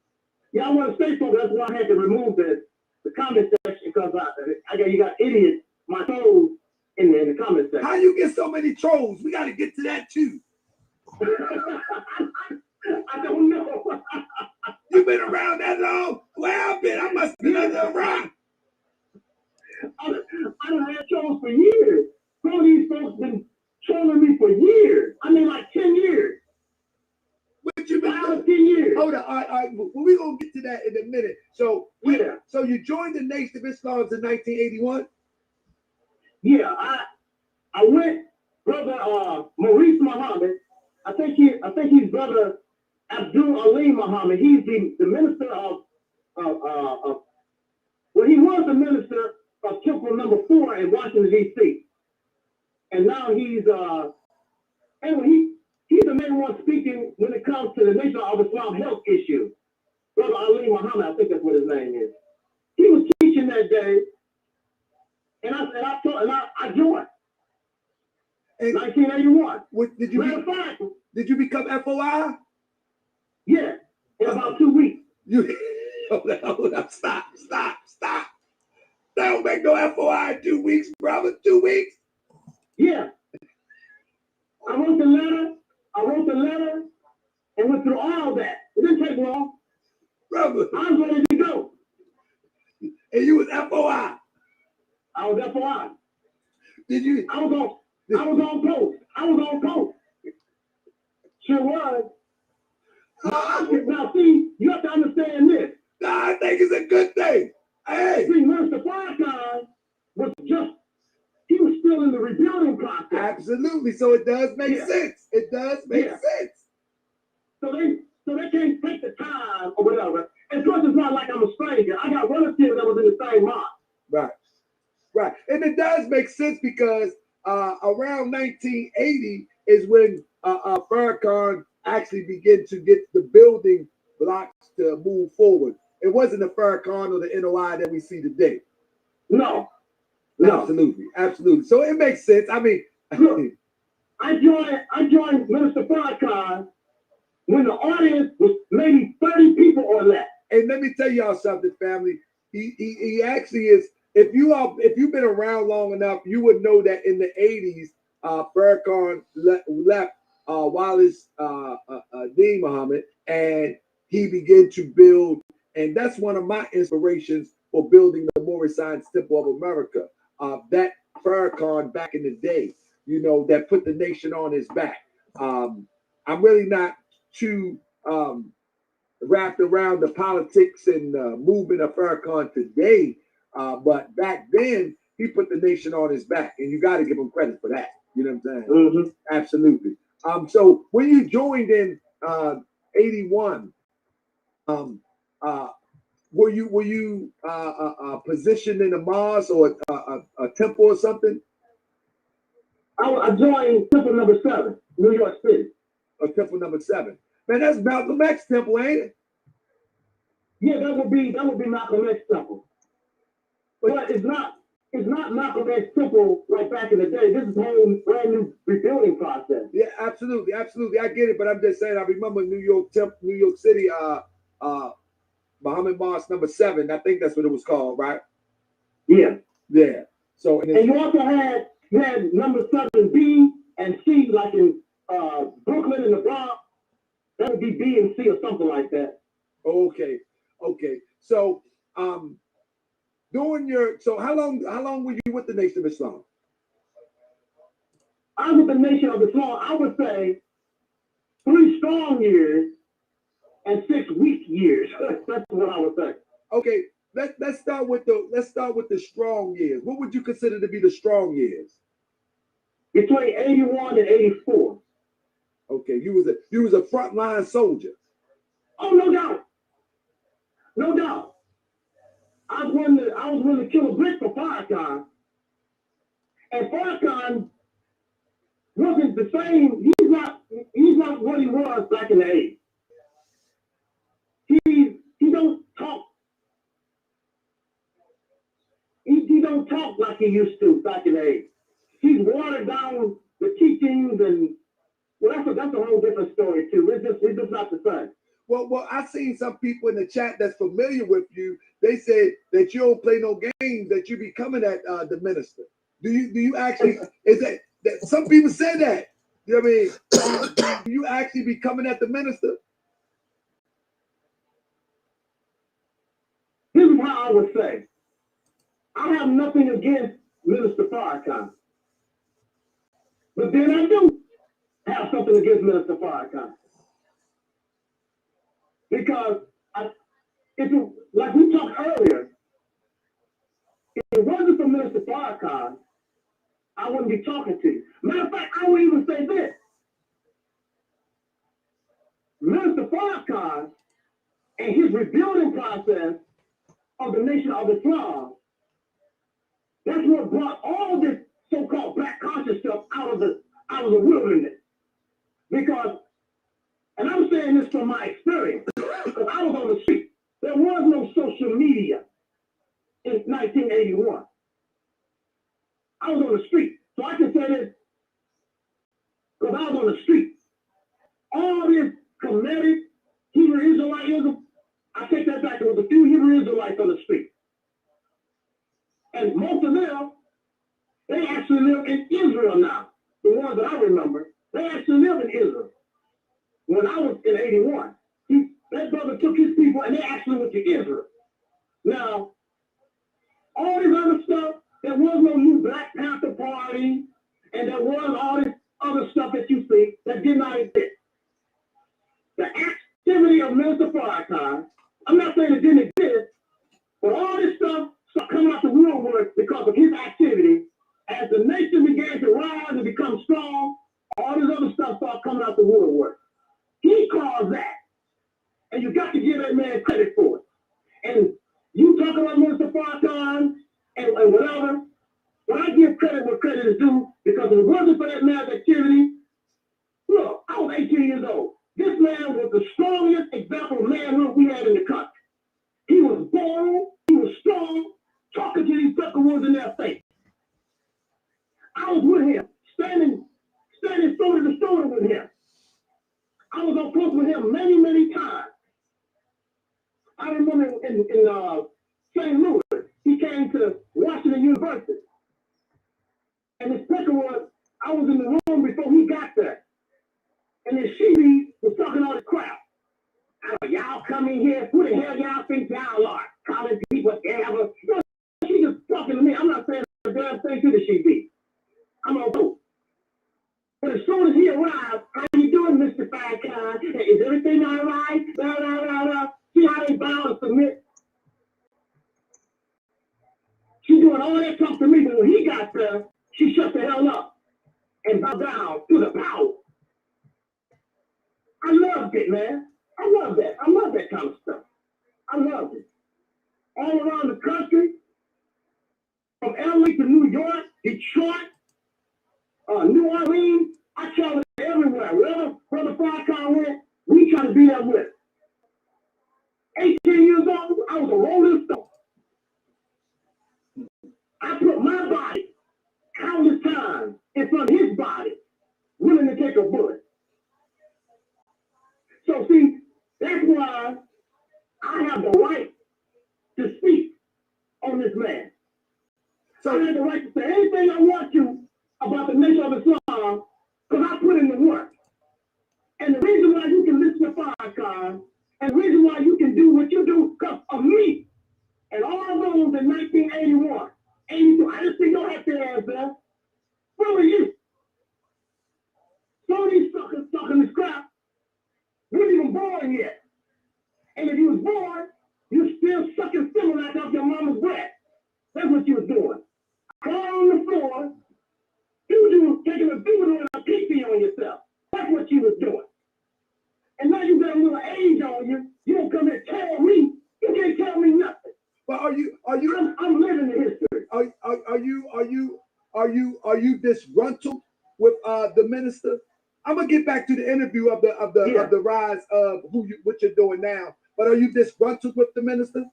[SPEAKER 19] Yeah, I want to stay focused. That's why I had to remove the comment section because you got idiots, my trolls in the comment section.
[SPEAKER 2] How you get so many trolls? We got to get to that too.
[SPEAKER 19] I don't know.
[SPEAKER 2] You've been around that long? Well, I've been. I must be under a rock.
[SPEAKER 19] I done had trolls for years. Some of these folks been trolling me for years. I mean, like 10 years.
[SPEAKER 2] What you been doing?
[SPEAKER 19] 10 years.
[SPEAKER 2] Hold on. All right. Well, we're going to get to that in a minute. So, so you joined the Nation of Islam in 1981?
[SPEAKER 19] Yeah, I went, brother Maurice Muhammad. I think he's brother Abdul Ali Muhammad. He's the minister of well, he was the minister of Temple Number 4 in Washington, D.C. And now he's anyway, he's the main one speaking when it comes to the Nation of Islam health issue. Brother Ali Muhammad, I think that's what his name is. He was teaching that day, and I joined.
[SPEAKER 2] In
[SPEAKER 19] 1981.
[SPEAKER 2] Did you become FOI?
[SPEAKER 19] Yeah, in about 2 weeks.
[SPEAKER 2] Hold up, stop. That don't make no FOI in 2 weeks, brother. 2 weeks?
[SPEAKER 19] Yeah. I wrote the letter and went through all that. It didn't take long.
[SPEAKER 2] Brother.
[SPEAKER 19] I was ready to go.
[SPEAKER 2] And you was FOI?
[SPEAKER 19] I was FOI.
[SPEAKER 2] Did you?
[SPEAKER 19] I was on post. Sure was. Now, see, you have to understand this.
[SPEAKER 2] I think it's a good thing. Hey.
[SPEAKER 19] See, Minister Farrakhan was just, he was still in the rebuilding process.
[SPEAKER 2] Absolutely. So it does make sense. It does make sense.
[SPEAKER 19] So they can't take the time or whatever. And plus, it's not like I'm a stranger. I got relatives that was in the same mosque.
[SPEAKER 2] Right. Right. And it does make sense because around 1980 is when Farrakhan actually began to get the building blocks to move forward. It wasn't the Farrakhan or the NOI that we see today.
[SPEAKER 19] No.
[SPEAKER 2] Absolutely. Absolutely. So it makes sense. I mean,
[SPEAKER 19] look, I joined Minister Farrakhan when the audience was maybe 30 people or less.
[SPEAKER 2] And let me tell y'all something, family. He actually is. If you've been around long enough, you would know that in the 80s, Farrakhan left Wallace Dean Muhammad, and he began to build. And that's one of my inspirations for building the Moorish Science Temple of America. That Farrakhan back in the day, you know, that put the nation on his back. I'm really not too wrapped around the politics and movement of Farrakhan today, but back then he put the nation on his back, and you got to give him credit for that. You know what I'm saying?
[SPEAKER 19] Mm-hmm.
[SPEAKER 2] Absolutely. So when you joined in 81, were you positioned in a mosque or a temple or something?
[SPEAKER 19] I joined Temple number 7, New York City.
[SPEAKER 2] Or Temple number 7. Man, that's Malcolm X temple, ain't it?
[SPEAKER 19] Yeah, that would be Malcolm X temple. But it's not Malcolm X temple like back in the day. This is a whole brand new rebuilding process.
[SPEAKER 2] Yeah, absolutely, absolutely. I get it, but I'm just saying. I remember New York City, Muhammad Mosque number 7. I think that's what it was called, right?
[SPEAKER 19] Yeah.
[SPEAKER 2] Yeah. So
[SPEAKER 19] and you also had number 7B and C, like in Brooklyn and the Bronx. That would be B and C or something like that.
[SPEAKER 2] Okay. So how long were you with the Nation of Islam?
[SPEAKER 19] I was with the Nation of Islam, I would say 3 strong years and 6 weak years. That's what I would say.
[SPEAKER 2] Okay, let's start with the strong years. What would you consider to be the strong years?
[SPEAKER 19] Between 81 and 84.
[SPEAKER 2] Okay, you was a frontline soldier.
[SPEAKER 19] Oh, no doubt. No doubt. I was willing to kill a brick for Farrakhan. And Farrakhan wasn't the same. He's not what he was back in the 80s. He don't talk. He don't talk like he used to back in the 80s. He's watered down the teachings, and well, that's a whole different story too. It's just not the same.
[SPEAKER 2] Well, I've seen some people in the chat that's familiar with you. They said that you don't play no games, that you be coming at the minister. Do you actually? Is that some people say that? You know what I mean? Do you actually be coming at the minister?
[SPEAKER 19] This is how I would say. I have nothing against Minister Farrakhan, but then I do have something against Minister Farrakhan. Because like we talked earlier, if it wasn't for Minister Farrakhan, I wouldn't be talking to you. Matter of fact, I would even say this. Minister Farrakhan and his rebuilding process of the Nation of Islam, that's what brought all this so-called black conscious stuff out of the wilderness. Because, and I'm saying this from my experience, because I was on the street. There was no social media in 1981. I was on the street. So I can say this because I was on the street. All this Kemetic, Hebrew Israelitism, I take that back. There was a few Hebrew Israelites on the street. And most of them, they actually live in Israel now. The ones that I remember, they actually live in Israel. When I was in 81, that brother took his people and they actually went to Israel. Now, all this other stuff, there was no new Black Panther Party, and there was all this other stuff that you see that did not exist. The activity of Minister Farrakhan I'm not saying it didn't exist, but all this stuff started coming out the woodwork because of his activity. As the nation began to rise and become strong, all this other stuff started coming out the woodwork. He caused that. And you got to give that man credit for it. And you talk about Minister Farrakhan and whatever, but I give credit where credit is due, because if it wasn't for that man's activity, look, I was 18 years old. This man was the strongest example of manhood we had in the country. He was bold, he was strong, talking to these suckerwoods in their face. I was with him, standing shoulder to shoulder with him. I was on close with him many, many times. I remember in St. Louis, he came to Washington University. And his picture was, I was in the room before he got there. And then she was talking all this crap. Y'all come in here, who the hell y'all think y'all are? Calling people whatever. She just talking to me. I'm not saying a damn thing to the she. I'm on board. But as soon as he arrived, how you doing, Mr. Farrakhan? Is everything all right? Blah, blah, blah, blah. See how they bow and submit? She doing all that talk to me, but when he got there, she shut the hell up and bowed down to the power. I loved it, man. I love that. I love that kind of stuff. I loved it. All around the country, from LA to New York, Detroit, New Orleans, I traveled everywhere. Wherever Brother Farrakhan went, we try to be there with. 18 years old, I was a rolling stone. I put my body countless times in front of his body, willing to take a bullet. So see, that's why I have the right to speak on this man. So I have the right to say anything I want to about the nation of Islam, because I put in the work. And the reason why you can listen to Farrakhan, and the reason why you can do what you do, because of me. And all those in 1981, 82, I just think don't have to ask that. Where are you? Some of these suckers talking this crap, you weren't even born yet. And if you was born, you're still sucking Similac off your mama's breath. That's what you was doing. Crawl on the floor, you taking a doodle and a pee on yourself. That's what you was doing. And now you got a little age on you. You don't come here and tell me. You can't tell me nothing.
[SPEAKER 2] But
[SPEAKER 19] I'm living the history.
[SPEAKER 2] Are you disgruntled with the minister? I'm gonna get back to the interview of the rise of what you're doing now. But are you disgruntled with the minister?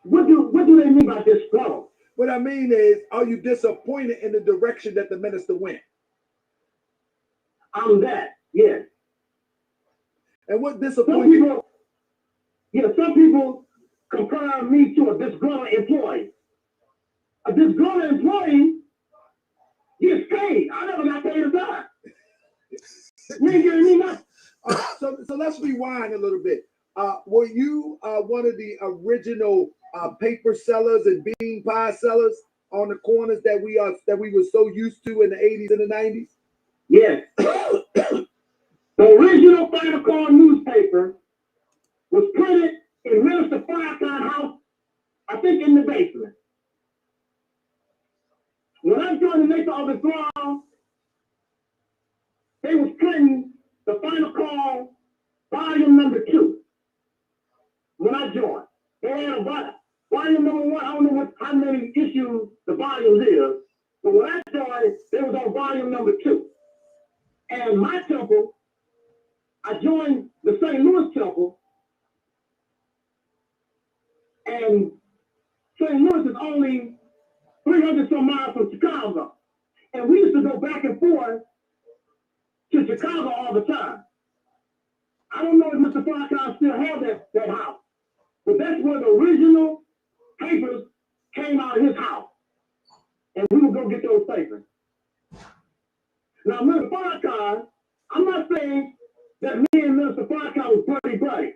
[SPEAKER 19] What do they mean by disgruntled?
[SPEAKER 2] What I mean is, are you disappointed in the direction that the minister went?
[SPEAKER 19] I'm that, yes.
[SPEAKER 2] And what disappointed?
[SPEAKER 19] Some people compare me to a disgruntled employee. A disgruntled employee gets paid. I never got paid a dime. You ain't giving me nothing.
[SPEAKER 2] So let's rewind a little bit. Were you one of the original paper sellers and bean pie sellers on the corners that we were so used to in the 80s and the 90s?
[SPEAKER 19] Yes. The original Farrakhan newspaper was printed in Minister Farrakhan's house, I think in the basement. When I joined the Nation of Islam, they was printing the Final Call, volume number 2. When I joined, they had a volume number 1. I don't know how many issues the volumes is, but when I joined, they was on volume number 2. And my temple, I joined the St. Louis temple, and St. Louis is only 300 some miles from Chicago. And we used to go back and forth to Chicago all the time. I don't know if Mr. Farrakhan still has that house, but that's where the original papers came out of his house. And we would go get those papers. Now, Mr. Farrakhan, I'm not saying that me and Mr. Farrakhan was buddy.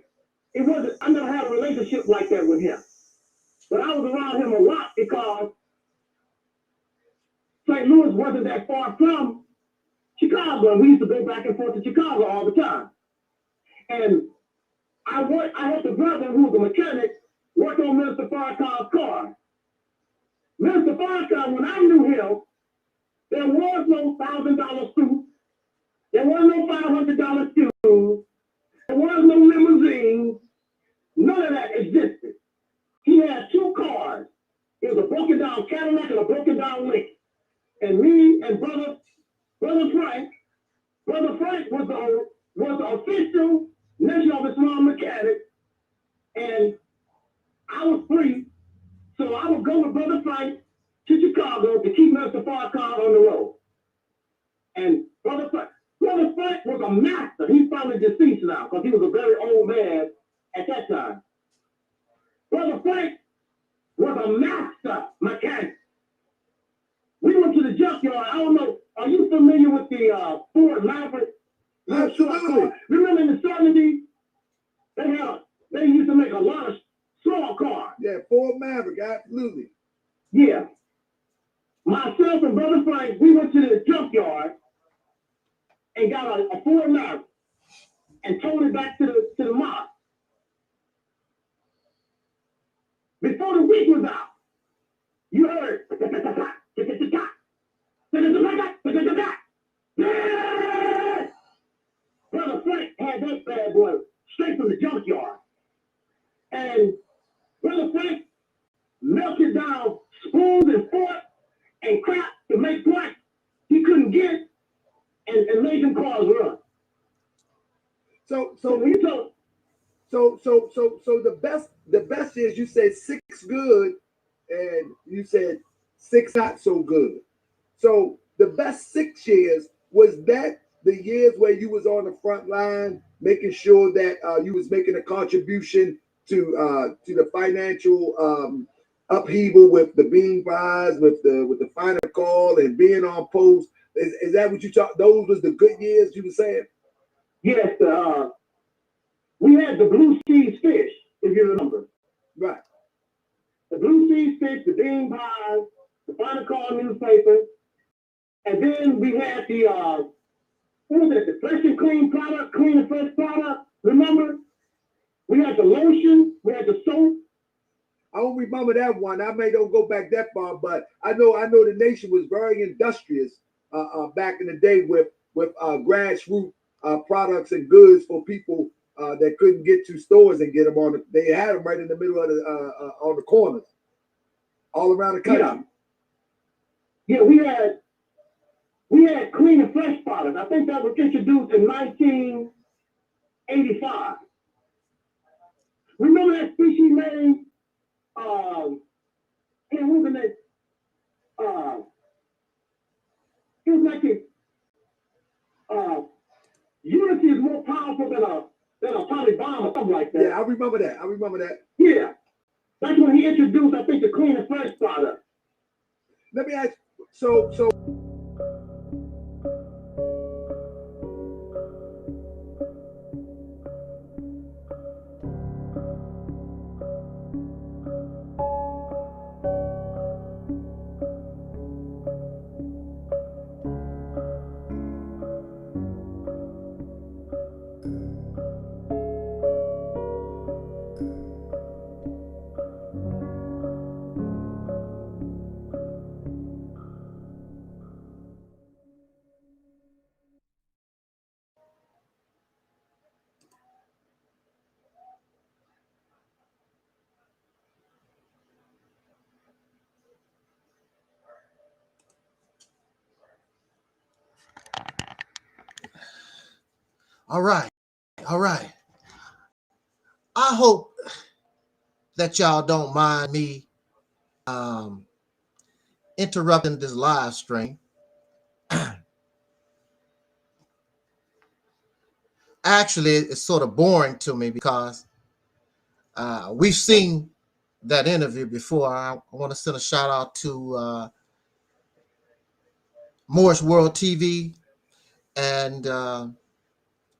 [SPEAKER 19] It wasn't, I never had a relationship like that with him. But I was around him a lot because St. Louis wasn't that far from Chicago, and we used to go back and forth to Chicago all the time. And I had the brother who was a mechanic work on Minister Farrakhan's car. Minister Farrakhan, when I knew him, there was no $1,000 suit. There was no $500 shoes. There was no limousine. None of that existed. He had two cars. It was a broken down Cadillac and a broken down Lincoln. And me and Brother Frank was the official National Islam mechanic, and I was free, so I would go with Brother Frank to Chicago to keep Mr. Farrakhan on the road. And Brother Frank was a master. He's probably deceased now because he was a very old man at that time. Brother Frank was a master mechanic. We went to the junkyard. I don't know. Are you familiar with the Ford Maverick?
[SPEAKER 2] Absolutely.
[SPEAKER 19] Remember in the 70s, they used to make a lot of small cars.
[SPEAKER 2] Yeah, Ford Maverick, absolutely.
[SPEAKER 19] Yeah. Myself and Brother Frank, we went to the junkyard and got a Ford Maverick and towed it back to the mosque. Before the week was out, you heard Brother Frank had that bad boy straight from the junkyard. And Brother Frank melted down spoons and forks and crap to make parts he couldn't get and made them cars run.
[SPEAKER 2] So the best is you said 6 good and you said 6 not so good. So the best 6 years, was that the years where you was on the front line, making sure that you was making a contribution to the financial upheaval with the bean pies, with the final call and being on post? Is that what you talk? Those was the good years you were saying?
[SPEAKER 19] Yes, we had the Blue Seas fish, if you remember.
[SPEAKER 2] Right.
[SPEAKER 19] The Blue Seas fish, the bean pies, the final call newspaper, and then we had the what was it? The fresh and clean product, clean and fresh product. Remember? We had the lotion, we had the soap.
[SPEAKER 2] I don't remember that one. I may don't go back that far, but I know the nation was very industrious back in the day with grassroots products and goods for people that couldn't get to stores and get them on. They had them right in the middle of the on the corners, all around the country.
[SPEAKER 19] Yeah, we had clean and fresh products. I think that was introduced in 1985. Remember that speech he made? And who was the name? It was like it. Unity is more powerful than a atomic bomb or something like that.
[SPEAKER 2] Yeah, I remember that.
[SPEAKER 19] Yeah, that's when he introduced, I think, the clean and fresh product.
[SPEAKER 2] Let me ask. So.
[SPEAKER 1] All right. I hope that y'all don't mind me interrupting this live stream. Actually, it's sort of boring to me because we've seen that interview before. I want to send a shout out to Morris World TV and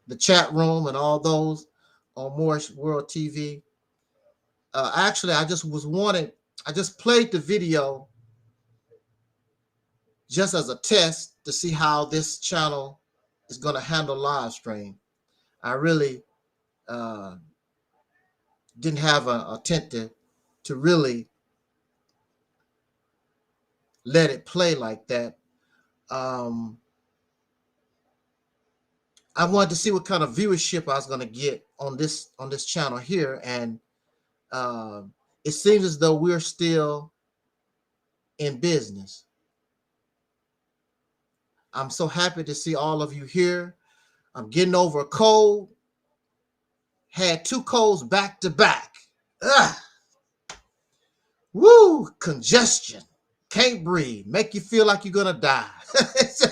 [SPEAKER 1] the chat room and all those on Morris World TV. Actually, I just played the video just as a test to see how this channel is going to handle live stream. I really didn't have an intent to really let it play like that. I wanted to see what kind of viewership I was going to get on this channel here, and it seems as though we're still in business. I'm so happy to see all of you here. I'm getting over a cold. Had 2 colds back to back. Ugh. Woo, congestion. Can't breathe. Make you feel like you're gonna die. It's a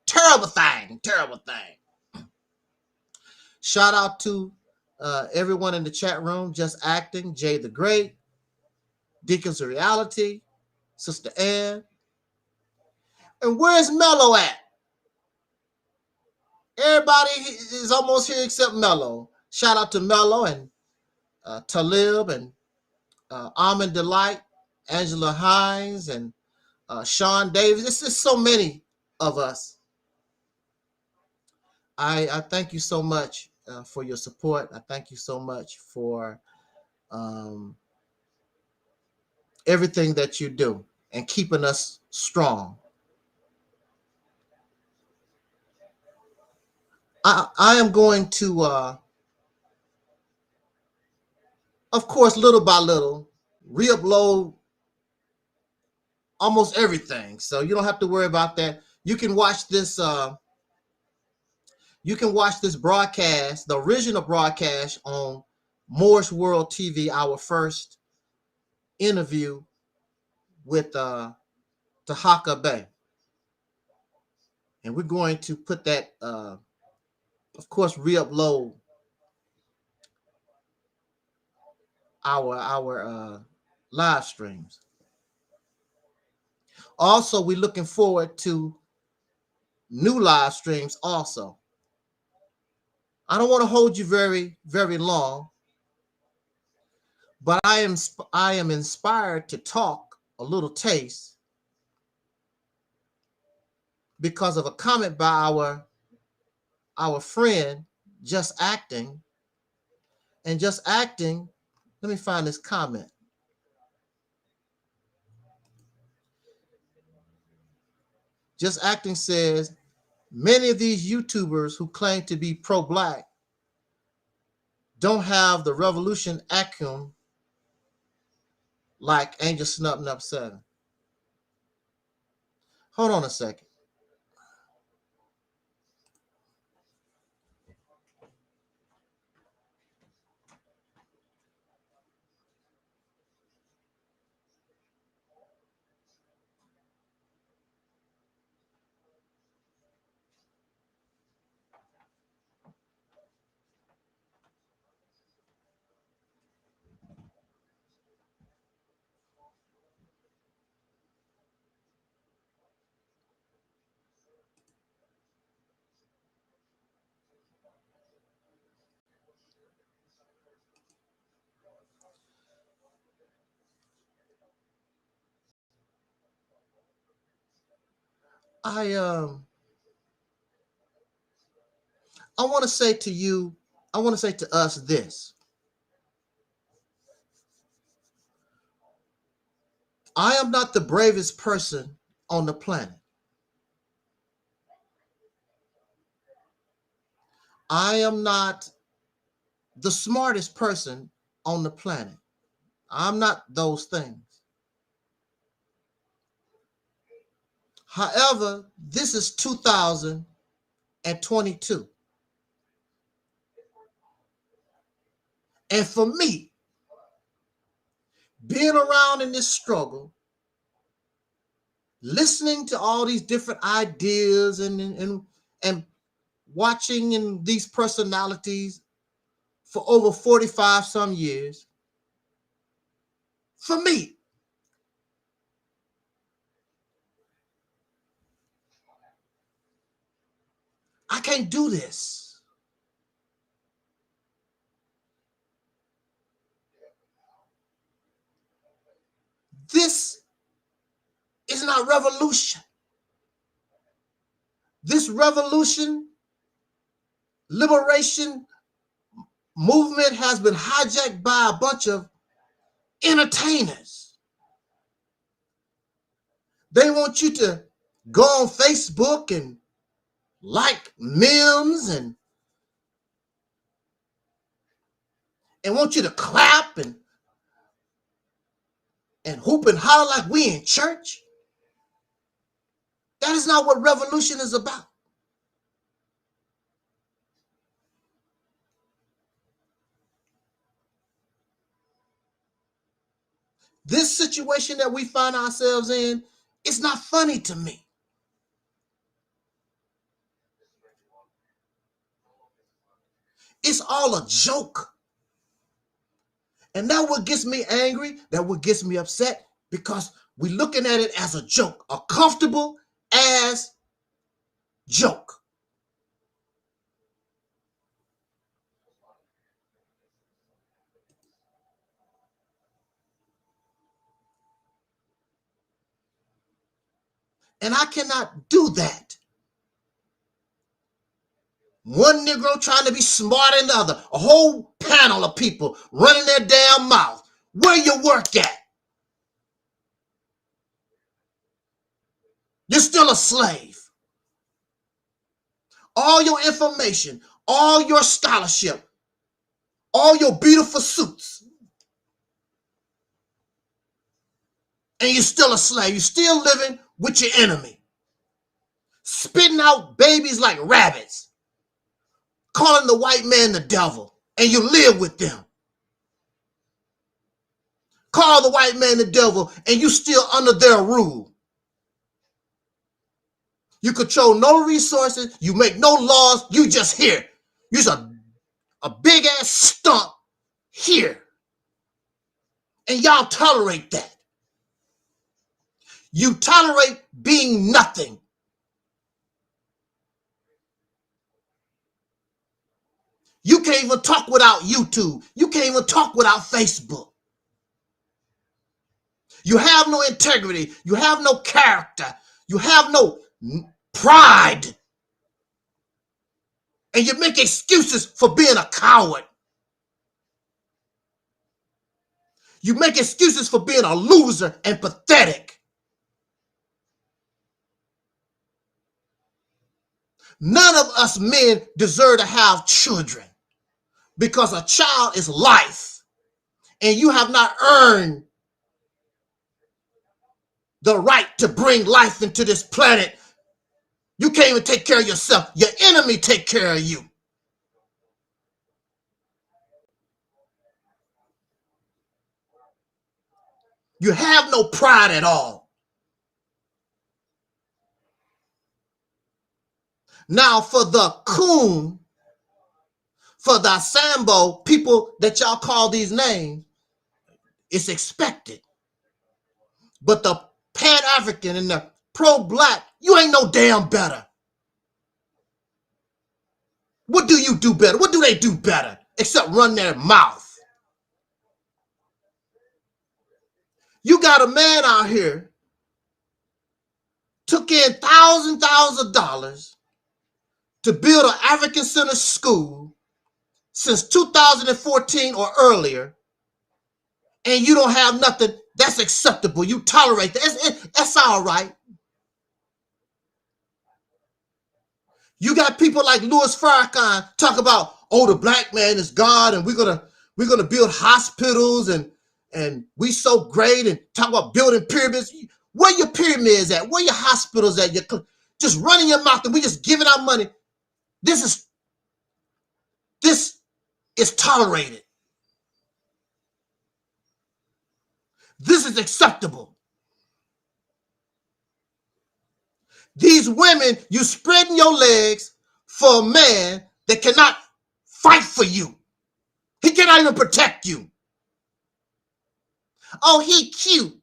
[SPEAKER 1] terrible thing. Terrible thing. Shout out to everyone in the chat room. Just Acting, Jay the Great, Deacons of Reality, Sister Ann. And where's Mello at? Everybody is almost here except Mello. Shout out to Mello and Talib and Almond Delight, Angela Hines, and Sean Davis. It's just so many of us. I thank you so much for your support. I thank you so much for everything that you do and keeping us strong. I am going to, of course, little by little, re-upload almost everything. So you don't have to worry about that. You can watch this. You can watch this broadcast, the original broadcast, on Moore's World TV. Our first interview with Taharka Bay, and we're going to put that, of course, re-upload our live streams. Also, we're looking forward to new live streams also. I don't want to hold you very, very long, but I am inspired to talk a little taste because of a comment by our friend Just Acting. And Just Acting, let me find this comment. Just Acting says, many of these YouTubers who claim to be pro-Black don't have the revolution acumen like Angelsnupnup7. Hold on a second. I want to say to you, I want to say to us this. I am not the bravest person on the planet. I am not the smartest person on the planet. I'm not those things. However, this is 2022. And for me, being around in this struggle, listening to all these different ideas and watching in these personalities for over 45 some years, for me, I can't do this. This is not revolution. This revolution, liberation, movement has been hijacked by a bunch of entertainers. They want you to go on Facebook and like memes and want you to clap and hoop and holler like we in church. That is not what revolution is about. This situation that we find ourselves in, it's not funny to me. It's all a joke. And that what gets me angry, that what gets me upset, because we're looking at it as a joke, a comfortable ass joke. And I cannot do that. One Negro trying to be smarter than the other. A whole panel of people running their damn mouth. Where you work at? You're still a slave. All your information, all your scholarship, all your beautiful suits, and you're still a slave. You're still living with your enemy. Spitting out babies like rabbits. Calling the white man the devil, and you live with them. Call the white man the devil, and you still under their rule. You control no resources, you make no laws, you just here. You're a big ass stump here. And y'all tolerate that. You tolerate being nothing. You can't even talk without YouTube. You can't even talk without Facebook. You have no integrity. You have no character. You have no pride. And you make excuses for being a coward. You make excuses for being a loser and pathetic. None of us men deserve to have children because a child is life and you have not earned the right to bring life into this planet. You can't even take care of yourself. Your enemy take care of you. You have no pride at all. Now for the coon, for the Sambo, people that y'all call these names, it's expected. But the Pan-African and the pro-black, you ain't no damn better. What do you do better? What do they do better? Except run their mouth. You got a man out here, took in thousands of dollars to build an African Center school since 2014 or earlier, and you don't have nothing that's acceptable. You tolerate that. That's all right. You got people like Louis Farrakhan talk about, oh, the black man is God, and we're gonna build hospitals, and we so great, and talk about building pyramids. Where your pyramids at? Where your hospitals at? You're just running your mouth, and we just giving out money. This is tolerated. This is acceptable. These women, you spreading your legs for a man that cannot fight for you. He cannot even protect you. Oh, he cute.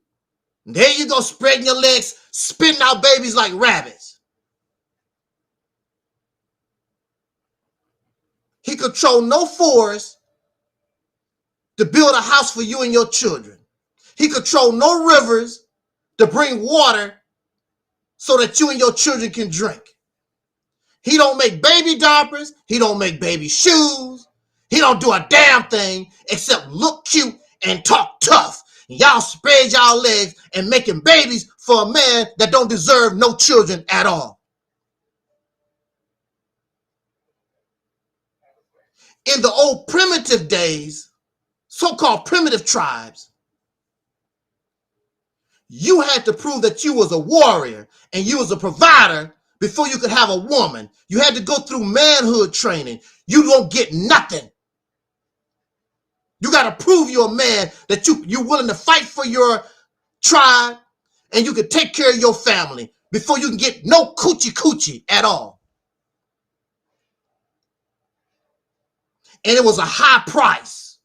[SPEAKER 1] There you go, spreading your legs, spitting out babies like rabbits. He control no forest to build a house for you and your children. He control no rivers to bring water so that you and your children can drink. He don't make baby diapers. He don't make baby shoes. He don't do a damn thing except look cute and talk tough. Y'all spread y'all legs and making babies for a man that don't deserve no children at all. In the old primitive days, so-called primitive tribes, you had to prove that you was a warrior and you was a provider before you could have a woman. You had to go through manhood training. You don't get nothing. You got to prove you're a man, that you're willing to fight for your tribe and you can take care of your family before you can get no coochie at all. And it was a high price.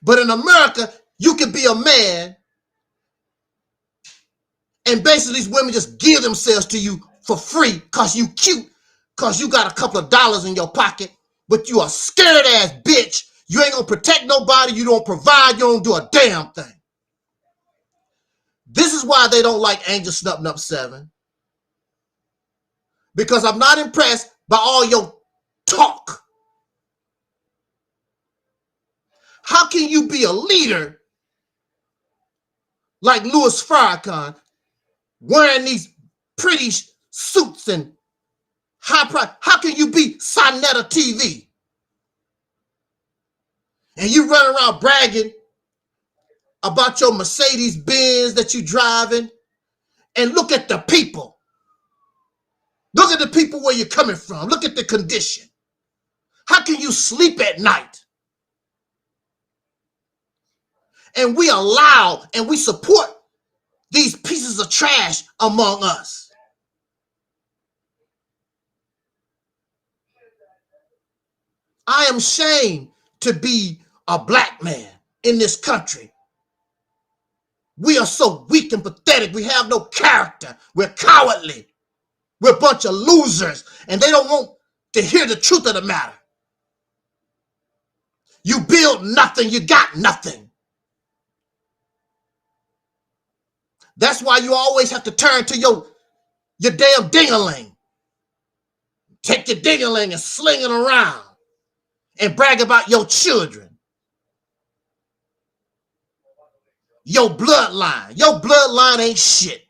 [SPEAKER 1] But in America, you can be a man and basically these women just give themselves to you for free because you cute, because you got a couple of dollars in your pocket, but you a scared ass bitch. You ain't gonna protect nobody. You don't provide. You don't do a damn thing. This is why they don't like Angelsnupnup7. Because I'm not impressed by all your talk. How can you be a leader like Louis Farrakhan wearing these pretty suits and high price? How can you be Sonetta TV? And you run around bragging about your Mercedes Benz that you driving, and look at the people. Look at the people where you're coming from. Look at the condition. How can you sleep at night? And we allow and we support these pieces of trash among us. I am ashamed to be a black man in this country. We are so weak and pathetic. We have no character. We're cowardly. We're a bunch of losers, and they don't want to hear the truth of the matter. You build nothing, you got nothing. That's why you always have to turn to your damn ding-a-ling. Take your ding-a-ling and sling it around and brag about your children. Your bloodline. Your bloodline ain't shit.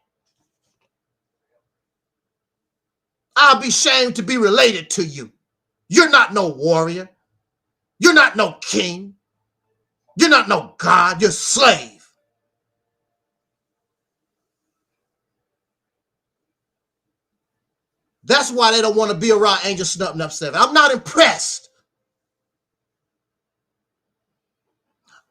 [SPEAKER 1] I'll be ashamed to be related to you. You're not no warrior. You're not no king. You're not no God. You're a slave. That's why they don't want to be around Angelsnupnup7. I'm not impressed.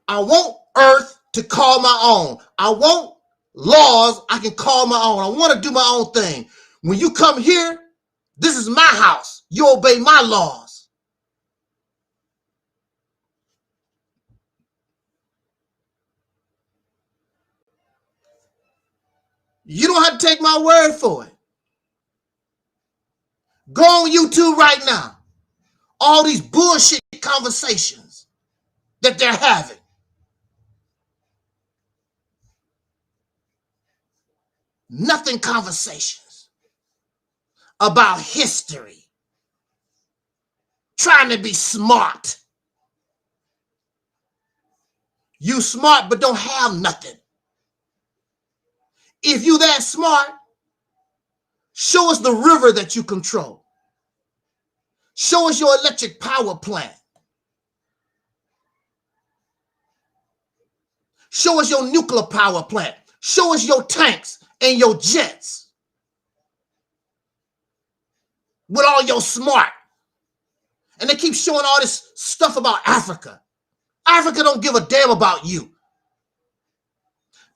[SPEAKER 1] I want earth to call my own. I want laws I can call my own. I want to do my own thing. When you come here, this is my house. You obey my laws. You don't have to take my word for it. Go on YouTube right now. All these bullshit conversations that they're having. Nothing conversations about history. Trying to be smart. You smart but don't have nothing. If you that smart, show us the river that you control. Show us your electric power plant. Show us your nuclear power plant. Show us your tanks and your jets. With all your smart. And they keep showing all this stuff about Africa. Africa don't give a damn about you.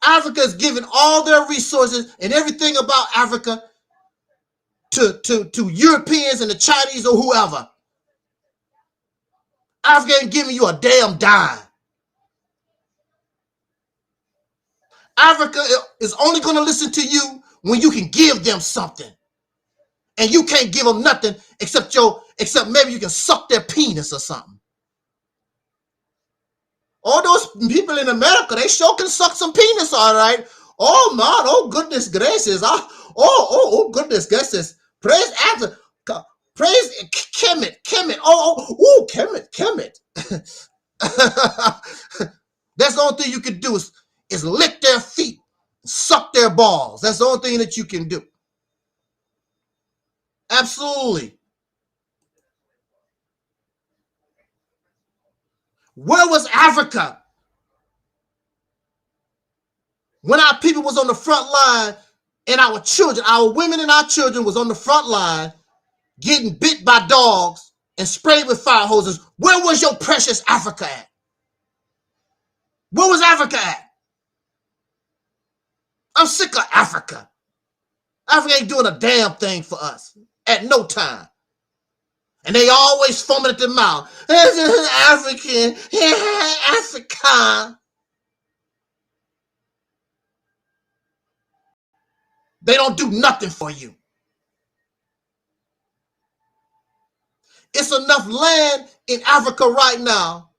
[SPEAKER 1] Africa is giving all their resources and everything about Africa to Europeans and the Chinese or whoever. Africa ain't giving you a damn dime. Africa is only going to listen to you when you can give them something. And you can't give them nothing except maybe you can suck their penis or something. All those people in America, they sure can suck some penis, all right. Oh man, oh goodness gracious. Oh goodness gracious. Praise Praise Kemet. Oh, Kemet. That's the only thing you can do is lick their feet, suck their balls. That's the only thing that you can do. Absolutely. Where was Africa when our people was on the front line and our children, our women and our children was on the front line getting bit by dogs and sprayed with fire hoses? Where was your precious Africa at? Where was Africa at? I'm sick of Africa. Africa ain't doing a damn thing for us at no time. And they always foaming at the mouth. African, Africa. They don't do nothing for you. It's enough land in Africa right now.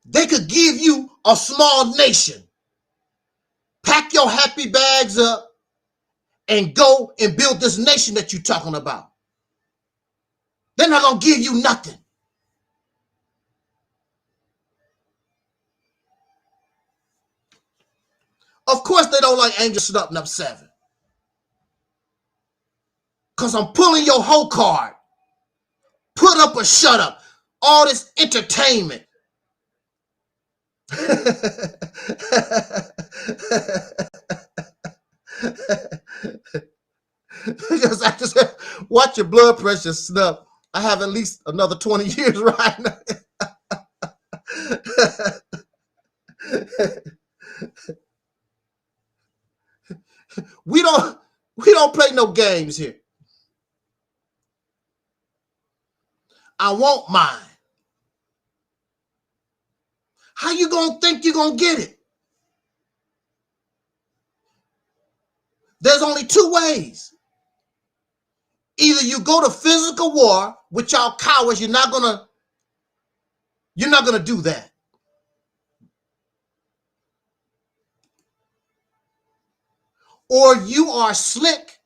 [SPEAKER 1] They could give you a small nation. Pack your happy bags up and go and build this nation that you're talking about. They're not going to give you nothing. Of course they don't like Angelsnupnup7. Because I'm pulling your whole card. Put up or shut up. All this entertainment. Because I just watch your blood pressure snuff. I have at least another 20 years right now. We don't play no games here. I want mine. How you gonna think you're gonna get it? There's only two ways. Either you go to physical war, with y'all cowards, you're not gonna do that. Or you are slick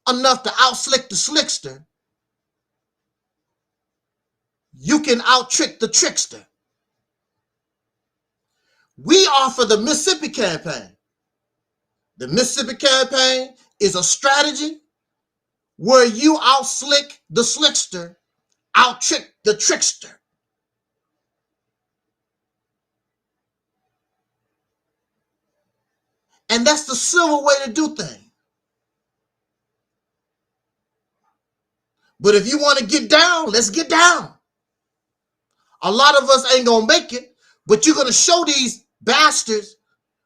[SPEAKER 1] enough to outslick the slickster. You can out-trick the trickster. We offer the Mississippi campaign. The Mississippi campaign is a strategy where you out-slick the slickster, out-trick the trickster. And that's the civil way to do things. But if you want to get down, let's get down. A lot of us ain't going to make it, but you're going to show these bastards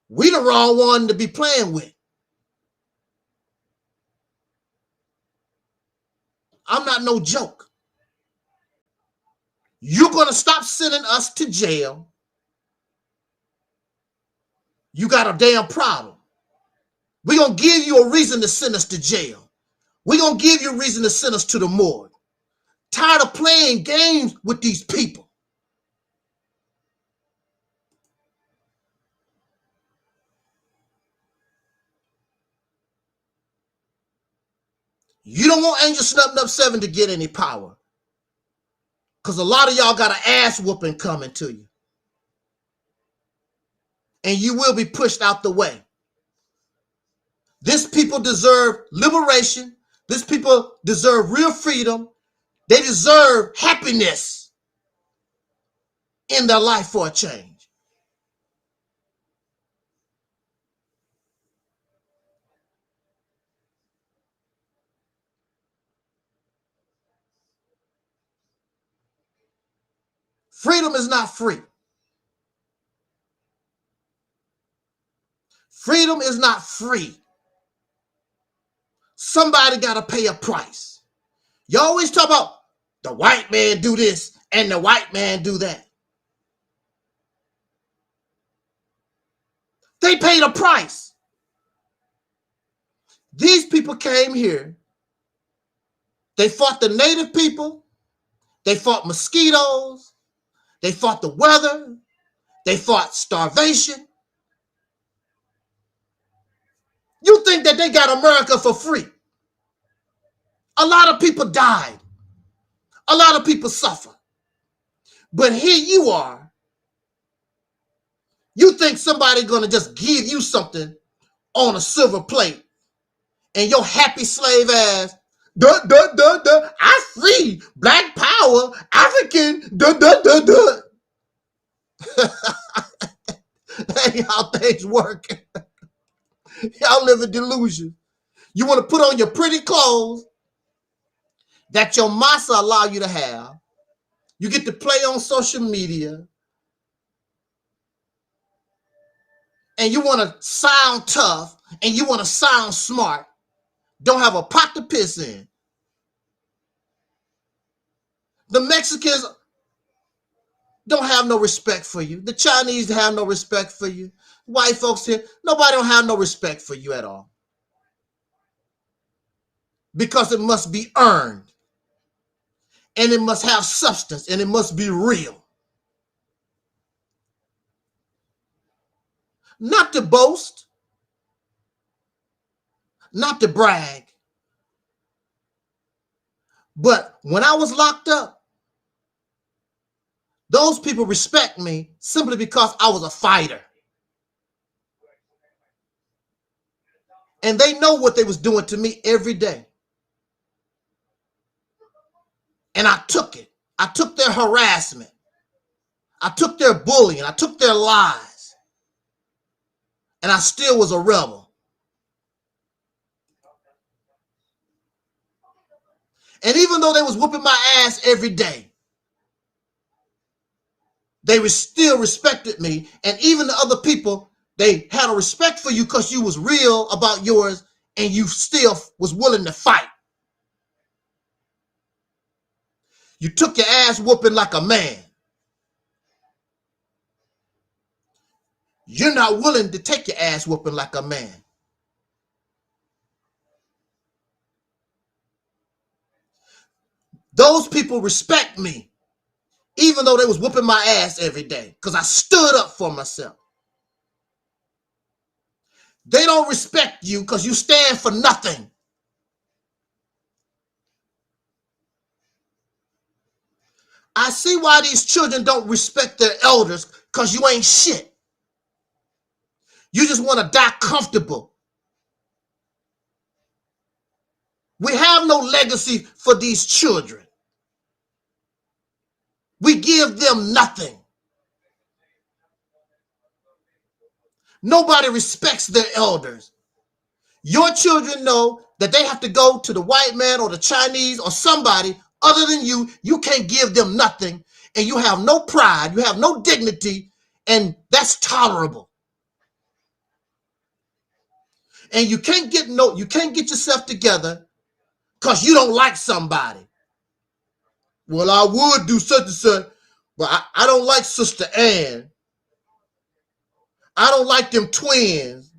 [SPEAKER 1] we the wrong one to be playing with. I'm not no joke. You're going to stop sending us to jail. You got a damn problem. We're going to give you a reason to send us to jail. We're going to give you a reason to send us to the morgue. Tired of playing games with these people. You don't want Angelsnupnup7 to get any power. Because a lot of y'all got an ass whooping coming to you. And you will be pushed out the way. This people deserve liberation. This people deserve real freedom. They deserve happiness in their life for a change. Freedom is not free. Freedom is not free. Somebody got to pay a price. You always talk about the white man do this and the white man do that. They paid a price. These people came here. They fought the native people. They fought mosquitoes. They fought the weather. They fought starvation. You think that they got America for free? A lot of people died. A lot of people suffer. But here you are. You think somebody's going to just give you something on a silver plate, and your happy slave ass, I free, black power, African, That ain't how things work. Y'all live in delusion. You want to put on your pretty clothes that your massa allow you to have. You get to play on social media. And you want to sound tough, and you want to sound smart. Don't have a pot to piss in. The Mexicans don't have no respect for you. The Chinese have no respect for you. White folks here, nobody don't have no respect for you at all. Because it must be earned. And it must have substance, and it must be real. Not to boast, not to brag. But when I was locked up, those people respect me simply because I was a fighter. And they know what they was doing to me every day. And I took it. I took their harassment. I took their bullying. I took their lies. And I still was a rebel. And even though they was whooping my ass every day, they still respected me. And even the other people, they had a respect for you because you was real about yours and you still was willing to fight. You took your ass whooping like a man. You're not willing to take your ass whooping like a man. Those people respect me, even though they was whooping my ass every day, because I stood up for myself. They don't respect you because you stand for nothing. I see why these children don't respect their elders, because you ain't shit. You just want to die comfortable. We have no legacy for these children. We give them nothing. Nobody respects their elders. Your children know that they have to go to the white man or the Chinese or somebody other than you. You can't give them nothing, and you have no pride, you have no dignity, and that's tolerable. And you can't get yourself together because you don't like somebody. Well, I would do such and such, but I don't like Sister Ann. I don't like them twins.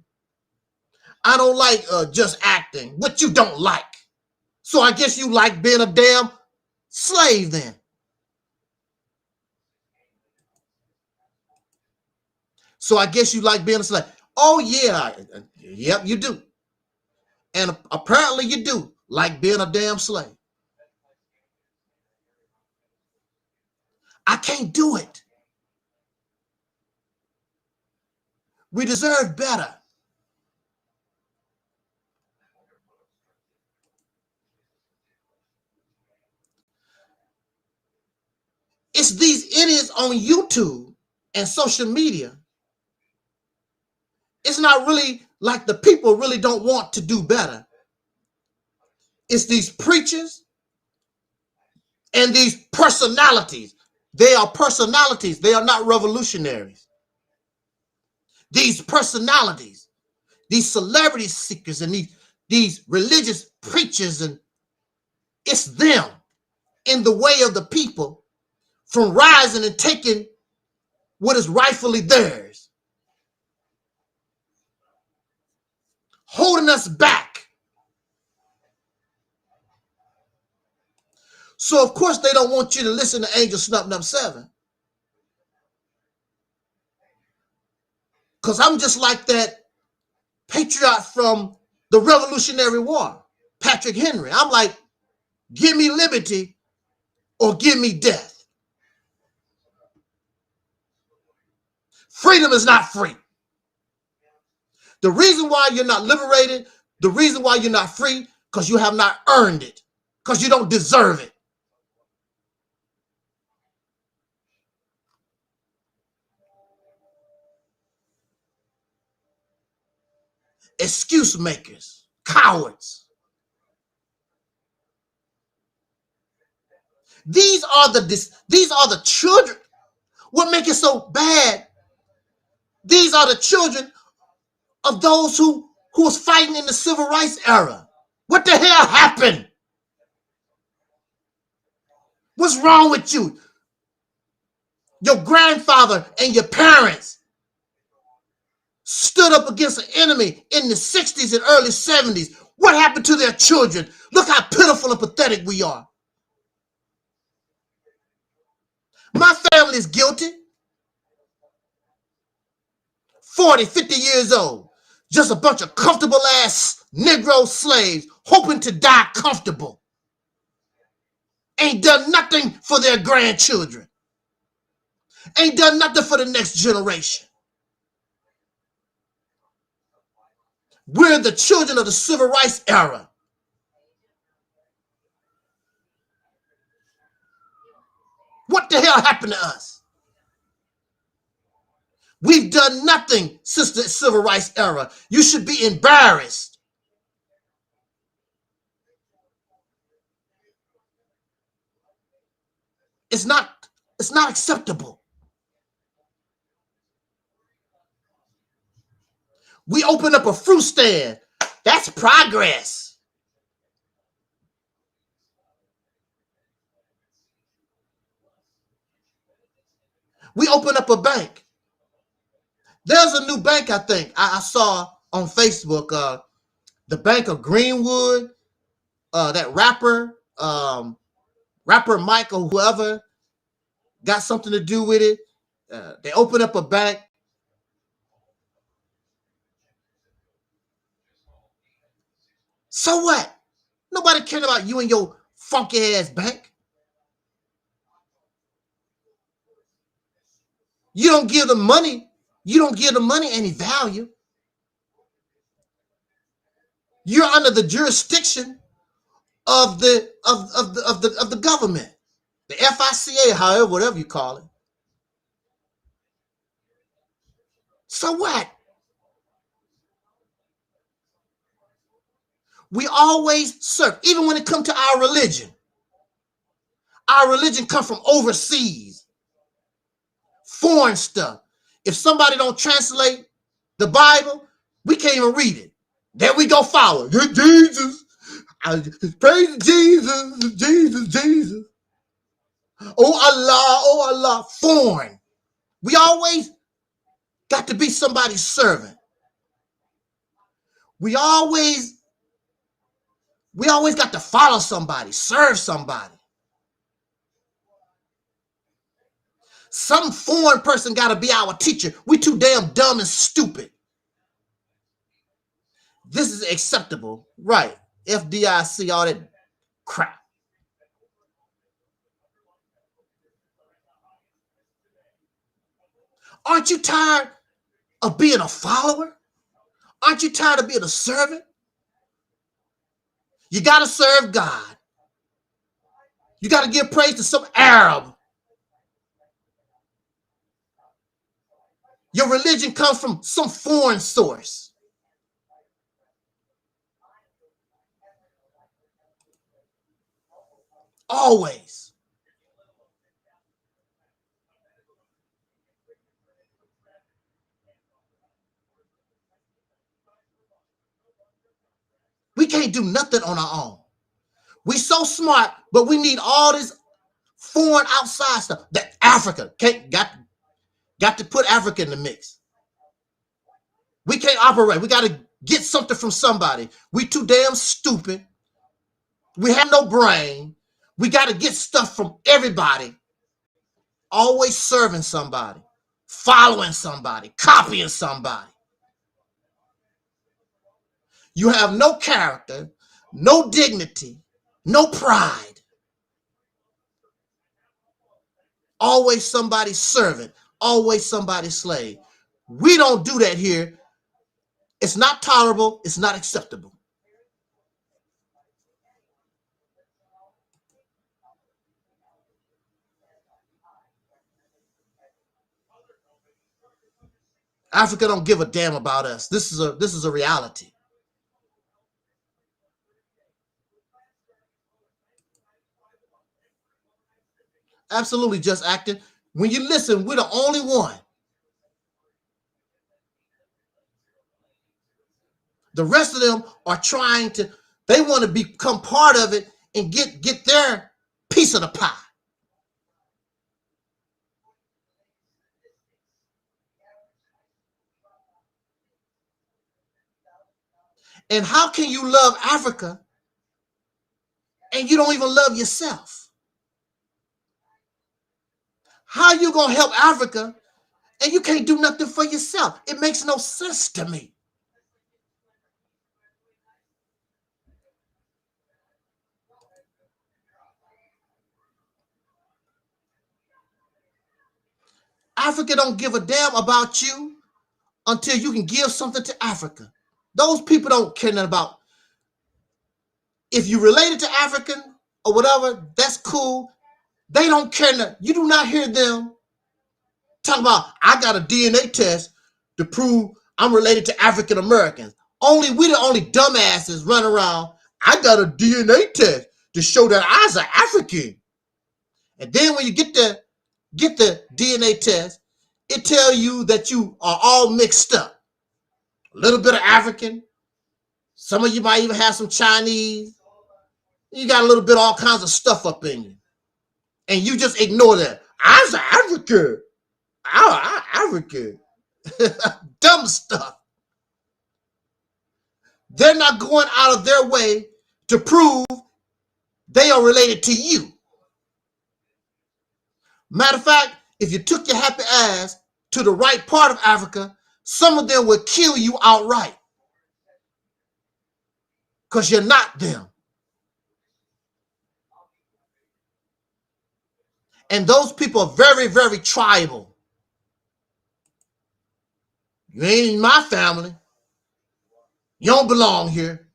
[SPEAKER 1] I don't like just acting. What you don't like. So I guess you like being a damn slave then. So I guess you like being a slave. Oh yeah, yep, you do. And apparently you do like being a damn slave. I can't do it. We deserve better. It's these idiots on YouTube and social media. It's not really like the people really don't want to do better. It's these preachers and these personalities. They are personalities. They are not revolutionaries. These personalities, these celebrity seekers and these religious preachers, and it's them in the way of the people from rising and taking what is rightfully theirs, holding us back. So of course they don't want you to listen to Angelsnupnup7, because I'm just like that patriot from the Revolutionary War, Patrick Henry. I'm like, give me liberty or give me death. Freedom is not free. The reason why you're not liberated, the reason why you're not free, because you have not earned it, because you don't deserve it. Excuse makers, cowards. These are the children. What makes it so bad? These are the children of those who was fighting in the civil rights era. What the hell happened? What's wrong with you? Your grandfather and your parents stood up against an enemy in the 60s and early 70s. What happened to their children? Look how pitiful and pathetic we are. My family is guilty. 40, 50 years old. Just a bunch of comfortable ass Negro slaves hoping to die comfortable. Ain't done nothing for their grandchildren. Ain't done nothing for the next generation. We're the children of the civil rights era. What the hell happened to us? We've done nothing since the civil rights era. You should be embarrassed. It's not acceptable. We open up a fruit stand. That's progress. We open up a bank. There's a new bank, I think. I saw on Facebook, the Bank of Greenwood, that rapper Micah, whoever, got something to do with it. They open up a bank. So what? Nobody cared about you and your funky ass bank. You don't give them money. You don't give the money any value. You're under the jurisdiction of the government, the FICA, however, whatever you call it. So what? We always serve, even when it comes to our religion. Our religion comes from overseas, foreign stuff. If somebody don't translate the Bible, we can't even read it. There we go, follow. Jesus. Praise Jesus, Jesus, Jesus. Oh Allah, foreign. We always got to be somebody's servant. We always got to follow somebody, serve somebody. Some foreign person got to be our teacher. We too damn dumb and stupid. This is acceptable, right? FDIC, all that crap. Aren't you tired of being a follower? Aren't you tired of being a servant? You got to serve God. You got to give praise to some Arab. Your religion comes from some foreign source. Always. We can't do nothing on our own. We so smart, but we need all this foreign outside stuff. That Africa got to put Africa in the mix. We can't operate. We got to get something from somebody. We too damn stupid. We have no brain. We got to get stuff from everybody. Always serving somebody, following somebody, copying somebody. You have no character, no dignity, no pride. always somebody's servant, always somebody's slave. We don't do that here. It's not tolerable. It's not acceptable. Africa don't give a damn about us. This is a reality. Absolutely, just acting. When you listen, we're the only one. The rest of them are trying to, they want to become part of it and get their piece of the pie. And how can you love Africa and you don't even love yourself? How you gonna help Africa and you can't do nothing for yourself? It makes no sense to me. Africa don't give a damn about you until you can give something to Africa. Those people don't care nothing about. If you related to African or whatever, that's cool. They don't care nothing. You do not hear them talk about, I got a DNA test to prove I'm related to African Americans. We the only dumbasses run around. I got a DNA test to show that I was an African. And then when you get the DNA test, it tells you that you are all mixed up. A little bit of African. Some of you might even have some Chinese. You got a little bit of all kinds of stuff up in you. And you just ignore that. I was an African. I'm African. Dumb stuff. They're not going out of their way to prove they are related to you. Matter of fact, if you took your happy ass to the right part of Africa, some of them would kill you outright. Because you're not them. And those people are very, very tribal. You ain't in my family. You don't belong here.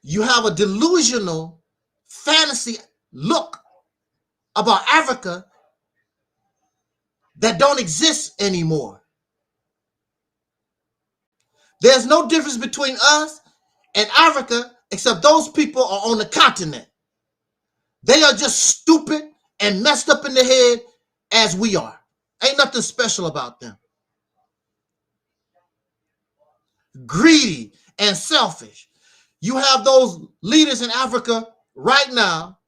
[SPEAKER 1] You have a delusional fantasy look about Africa that don't exist anymore. There's no difference between us and Africa except those people are on the continent. They are just stupid and messed up in the head as we are. Ain't nothing special about them. Greedy and selfish. You have those leaders in Africa right now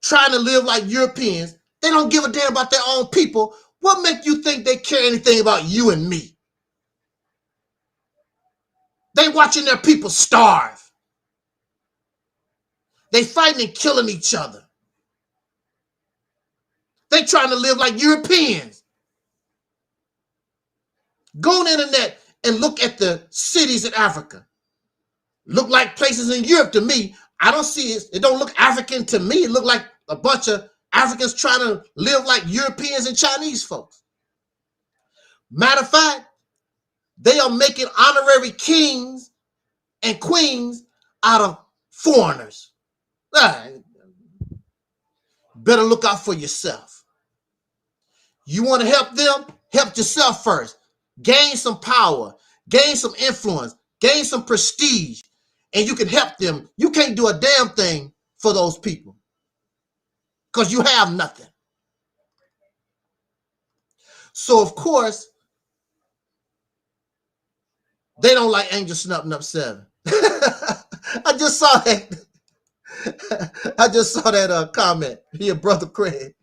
[SPEAKER 1] trying to live like Europeans. They don't give a damn about their own people. What makes you think they care anything about you and me? They watching their people starve. They fighting and killing each other. They trying to live like Europeans. Go on the internet and look at the cities in Africa. Look like places in Europe to me. I don't see it. It don't look African to me. It look like a bunch of Africans trying to live like Europeans and Chinese folks. Matter of fact, they are making honorary kings and queens out of foreigners. Better look out for yourself. You want to help them? Help yourself first. Gain some power, gain some influence, gain some prestige, and you can help them. You can't do a damn thing for those people because you have nothing. So, of course, they don't like Angelsnupnup7. I just saw that. I just saw that comment. Here, Brother Craig.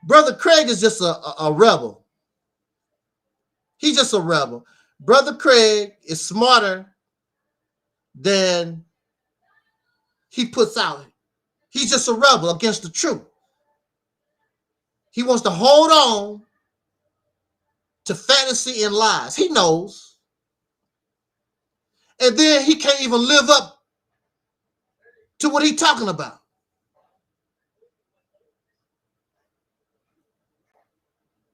[SPEAKER 1] Brother Craig is just a rebel. He's just a rebel. Brother Craig is smarter than he puts out. He's just a rebel against the truth. He wants to hold on to fantasy and lies. He knows. And then he can't even live up to what he's talking about.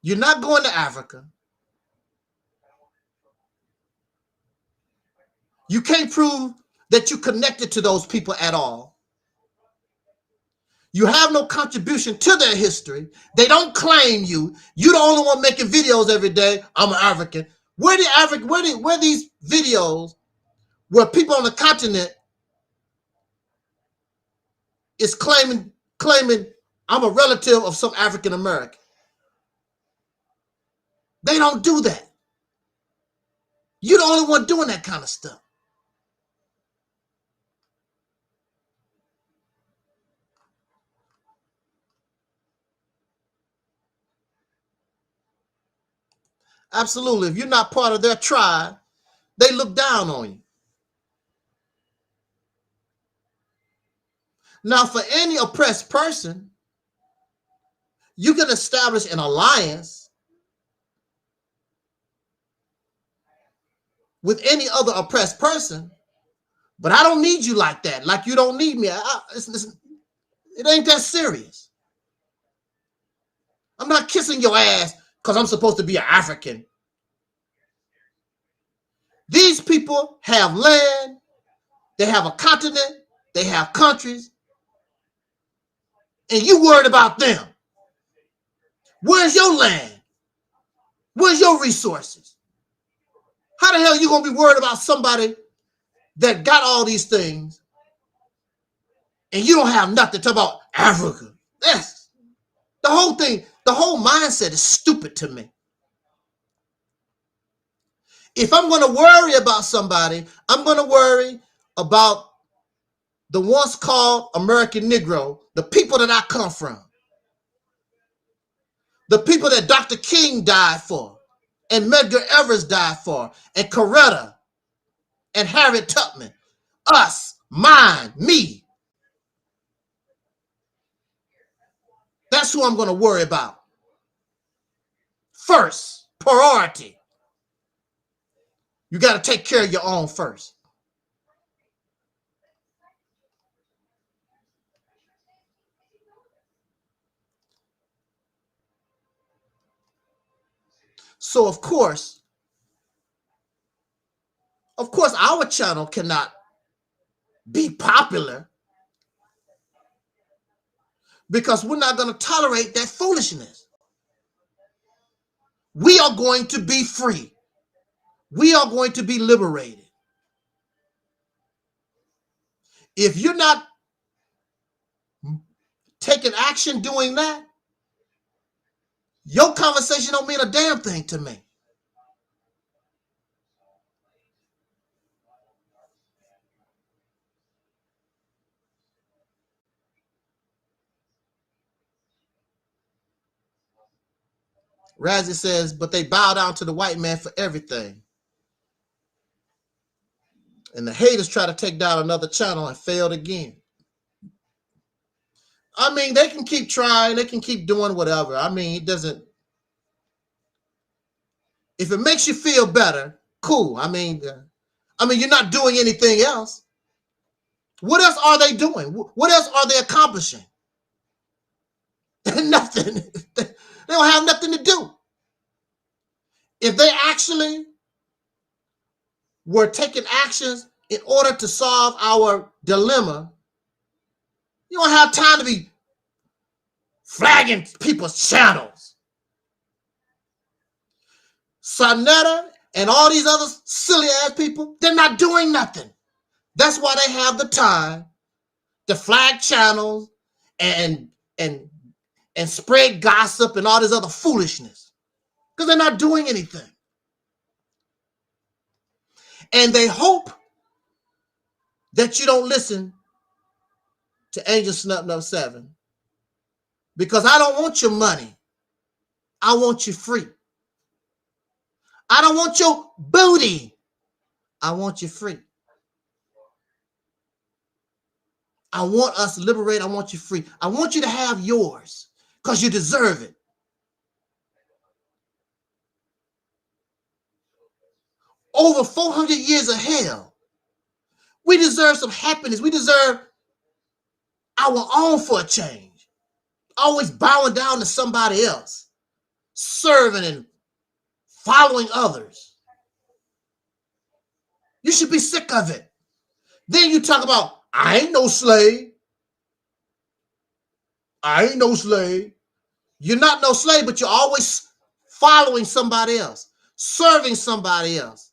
[SPEAKER 1] You're not going to Africa. You can't prove that you're connected to those people at all. You have no contribution to their history. They don't claim you. You're the only one making videos every day. I'm an African. Where these videos where people on the continent is claiming I'm a relative of some African American? They don't do that. You're the only one doing that kind of stuff. Absolutely. If you're not part of their tribe, they look down on you. Now, for any oppressed person, you can establish an alliance with any other oppressed person, but I don't need you like that. Like you don't need me. It ain't that serious. I'm not kissing your ass because I'm supposed to be an African. These people have land, they have a continent, they have countries, and you worried about them. Where's your land? Where's your resources? How the hell are you going to be worried about somebody that got all these things and you don't have nothing to talk about Africa? Yes. The whole thing, the whole mindset is stupid to me. If I'm going to worry about somebody, I'm going to worry about the once called American Negro, the people that I come from, the people that Dr. King died for, and Medgar Evers died for, and Coretta, and Harriet Tubman. Us, mine, me. That's who I'm going to worry about. First, priority. You got to take care of your own first. So, of course, our channel cannot be popular because we're not going to tolerate that foolishness. We are going to be free. We are going to be liberated. If you're not taking action doing that, your conversation don't mean a damn thing to me. Razzie says, but they bow down to the white man for everything. And the haters try to take down another channel and failed again. I mean, they can keep trying. They can keep doing whatever. I mean, it doesn't. If it makes you feel better, cool. I mean, you're not doing anything else. What else are they doing? What else are they accomplishing? Nothing. They don't have nothing to do. If they actually were taking actions in order to solve our dilemma, you don't have time to be flagging people's channels. Sonetta and all these other silly ass people, they're not doing nothing. That's why they have the time to flag channels and spread gossip and all this other foolishness. Because they're not doing anything. And they hope that you don't listen to Angelsnupnup7. Because I don't want your money. I want you free. I don't want your booty. I want you free. I want us liberated. I want you free. I want you to have yours because you deserve it. over 400 years of hell. We deserve some happiness. We deserve our own for a change. Always bowing down to somebody else, serving and following others. You should be sick of it. Then you talk about, I ain't no slave. I ain't no slave. You're not no slave, but you're always following somebody else, serving somebody else,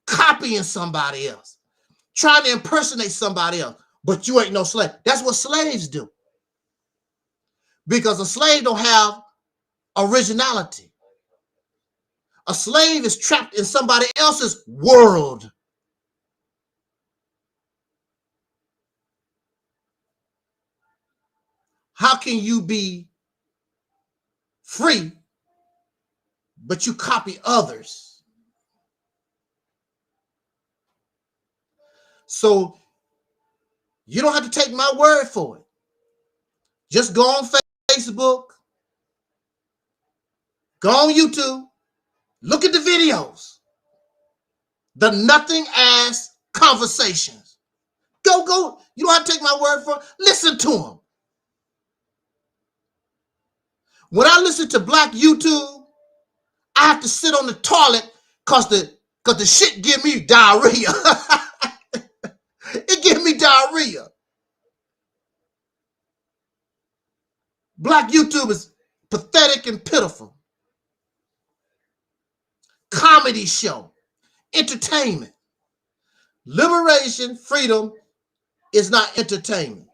[SPEAKER 1] copying somebody else, trying to impersonate somebody else, but you ain't no slave. That's what slaves do. Because a slave don't have originality. A slave is trapped in somebody else's world. How can you be free, but you copy others? So you don't have to take my word for it. Just go on Facebook, go on YouTube, look at the videos, the nothing ass conversations. Go. You don't have to take my word for it. Listen to them. When I listen to black YouTube, I have to sit on the toilet because the shit give me diarrhea. It gives me diarrhea. Black YouTube is pathetic and pitiful. Comedy show, entertainment. Liberation, freedom is not entertainment.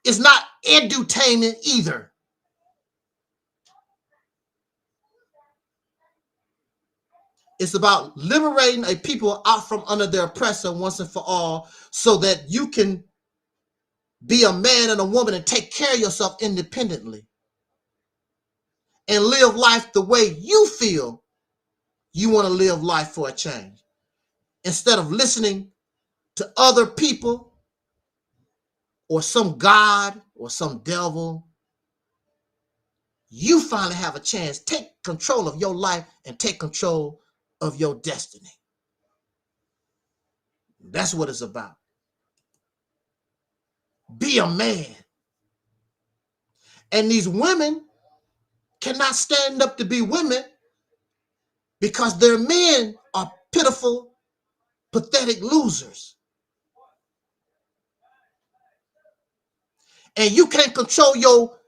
[SPEAKER 1] It's not edutainment either. It's about liberating a people out from under their oppressor once and for all so that you can be a man and a woman and take care of yourself independently and live life the way you feel you want to live life for a change. Instead of listening to other people or some God or some devil, you finally have a chance. Take control of your life and take control of your destiny. That's what it's about. Be a man. And these women cannot stand up to be women because their men are pitiful, pathetic losers. And you can't control your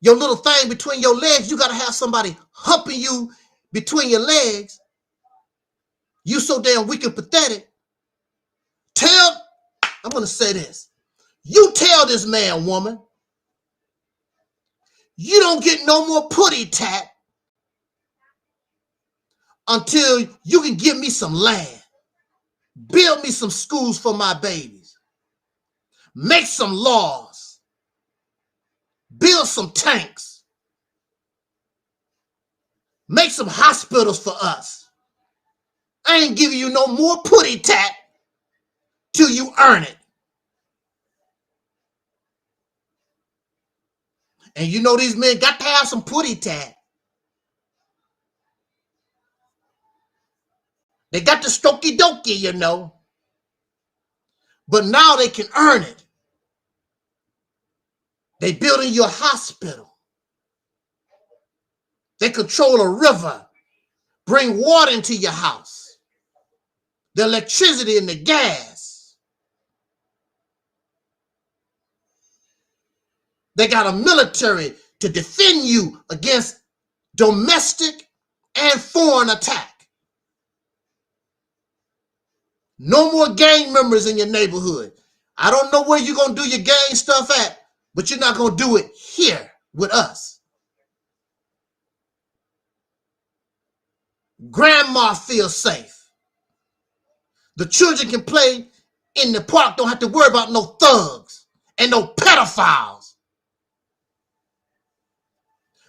[SPEAKER 1] little thing between your legs. You got to have somebody humping you between your legs. You so damn weak and pathetic. I'm going to say this. You tell this man, woman, you don't get no more putty tat until you can give me some land, build me some schools for my babies, make some laws, build some tanks, make some hospitals for us. I ain't giving you no more putty tat till you earn it. And you know these men got to have some putty tat. They got the stokey dokey, you know. But now they can earn it. They building you a hospital. They control a river, bring water into your house, the electricity and the gas. They got a military to defend you against domestic and foreign attack. No more gang members in your neighborhood. I don't know where you're going to do your gang stuff at, but you're not going to do it here with us. Grandma feels safe. The children can play in the park, don't have to worry about no thugs and no pedophiles.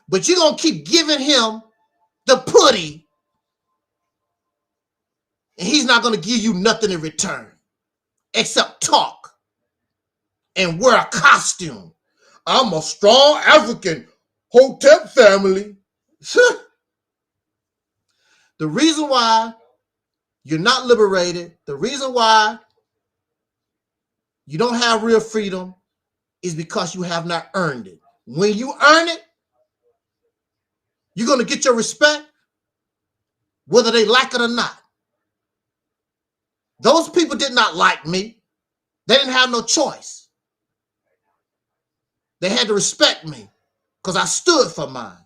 [SPEAKER 1] But you're going to keep giving him the putty, and he's not going to give you nothing in return except talk and wear a costume. I'm a strong African Hotep family. The reason why You're not liberated. The reason why you don't have real freedom is because you have not earned it. When you earn it, you're going to get your respect, whether they like it or not. Those people did not like me. They didn't have no choice. They had to respect me because I stood for mine.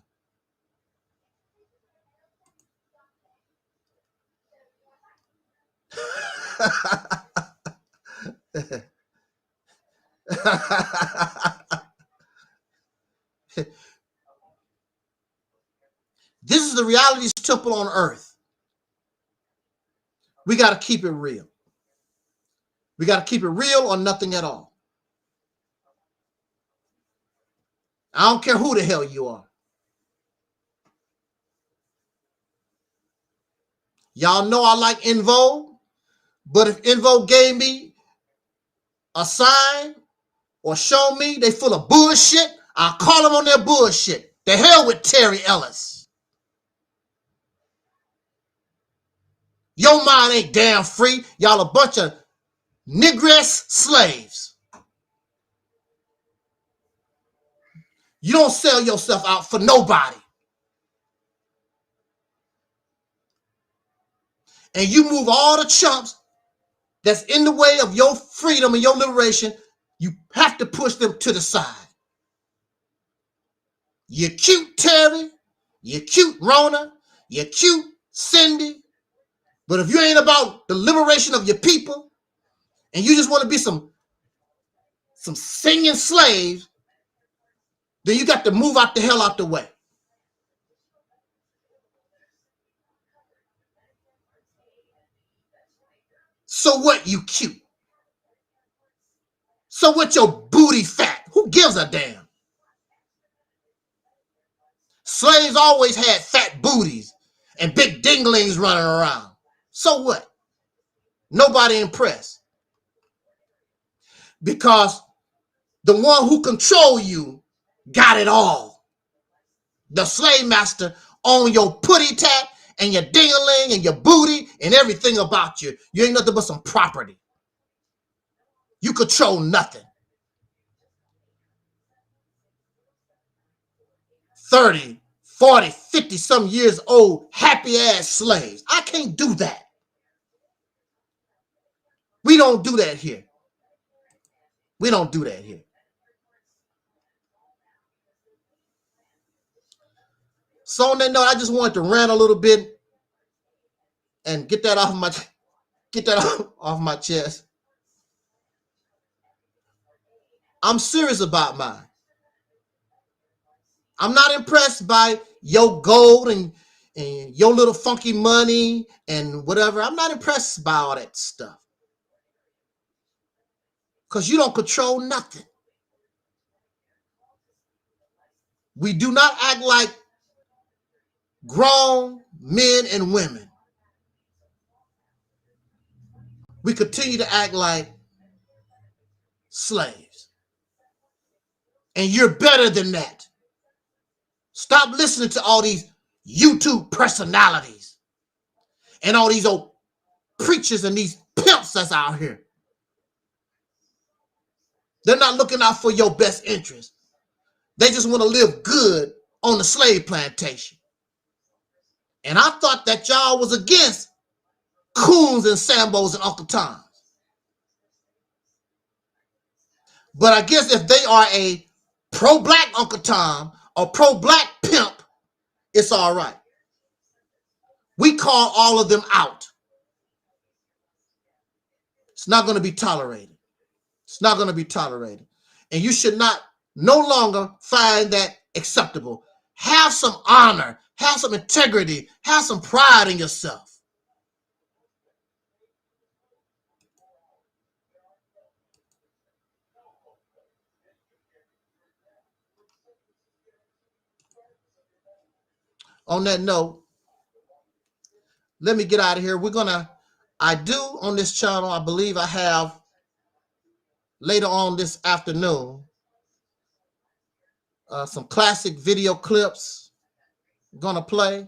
[SPEAKER 1] This is the reality's temple on earth. We got to keep it real. We got to keep it real or nothing at all. I don't care who the hell you are. Y'all know I like EnVogue, but if EnVogue gave me a sign or show me they full of bullshit, I'll call them on their bullshit. The hell with Terry Ellis. Your mind ain't damn free. Y'all a bunch of Negress slaves. You don't sell yourself out for nobody. And you move all the chumps that's in the way of your freedom and your liberation, you have to push them to the side. You're cute, Terry. You're cute, Rona. You're cute, Cindy. But if you ain't about the liberation of your people and you just want to be some singing slaves, then you got to move out the hell out the way. So what, you cute? So what, your booty fat? Who gives a damn? Slaves always had fat booties and big dinglings running around. So what? Nobody impressed. Because the one who control you got it all. The slave master own your putty tat and your dingling and your booty and everything about you. You ain't nothing but some property. You control nothing. 30, 40, 50 some years old, happy ass slaves. I can't do that. We don't do that here. We don't do that here. So on that note, I just wanted to rant a little bit and get that off my chest. I'm serious about mine. I'm not impressed by your gold and your little funky money and whatever. I'm not impressed by all that stuff. Because you don't control nothing. We do not act like grown men and women. We continue to act like slaves. And you're better than that. Stop listening to all these YouTube personalities and all these old preachers and these pimps that's out here. They're not looking out for your best interest. They just want to live good on the slave plantation. And I thought that y'all was against Coons and Sambos and Uncle Toms. But I guess if they are a pro-black Uncle Tom or pro-black pimp, it's all right. We call all of them out. It's not going to be tolerated. It's not going to be tolerated. And you should not no longer find that acceptable. Have some honor. Have some integrity. Have some pride in yourself. On that note, let me get out of here. I do on this channel, I believe I have later on this afternoon, some classic video clips I'm gonna play.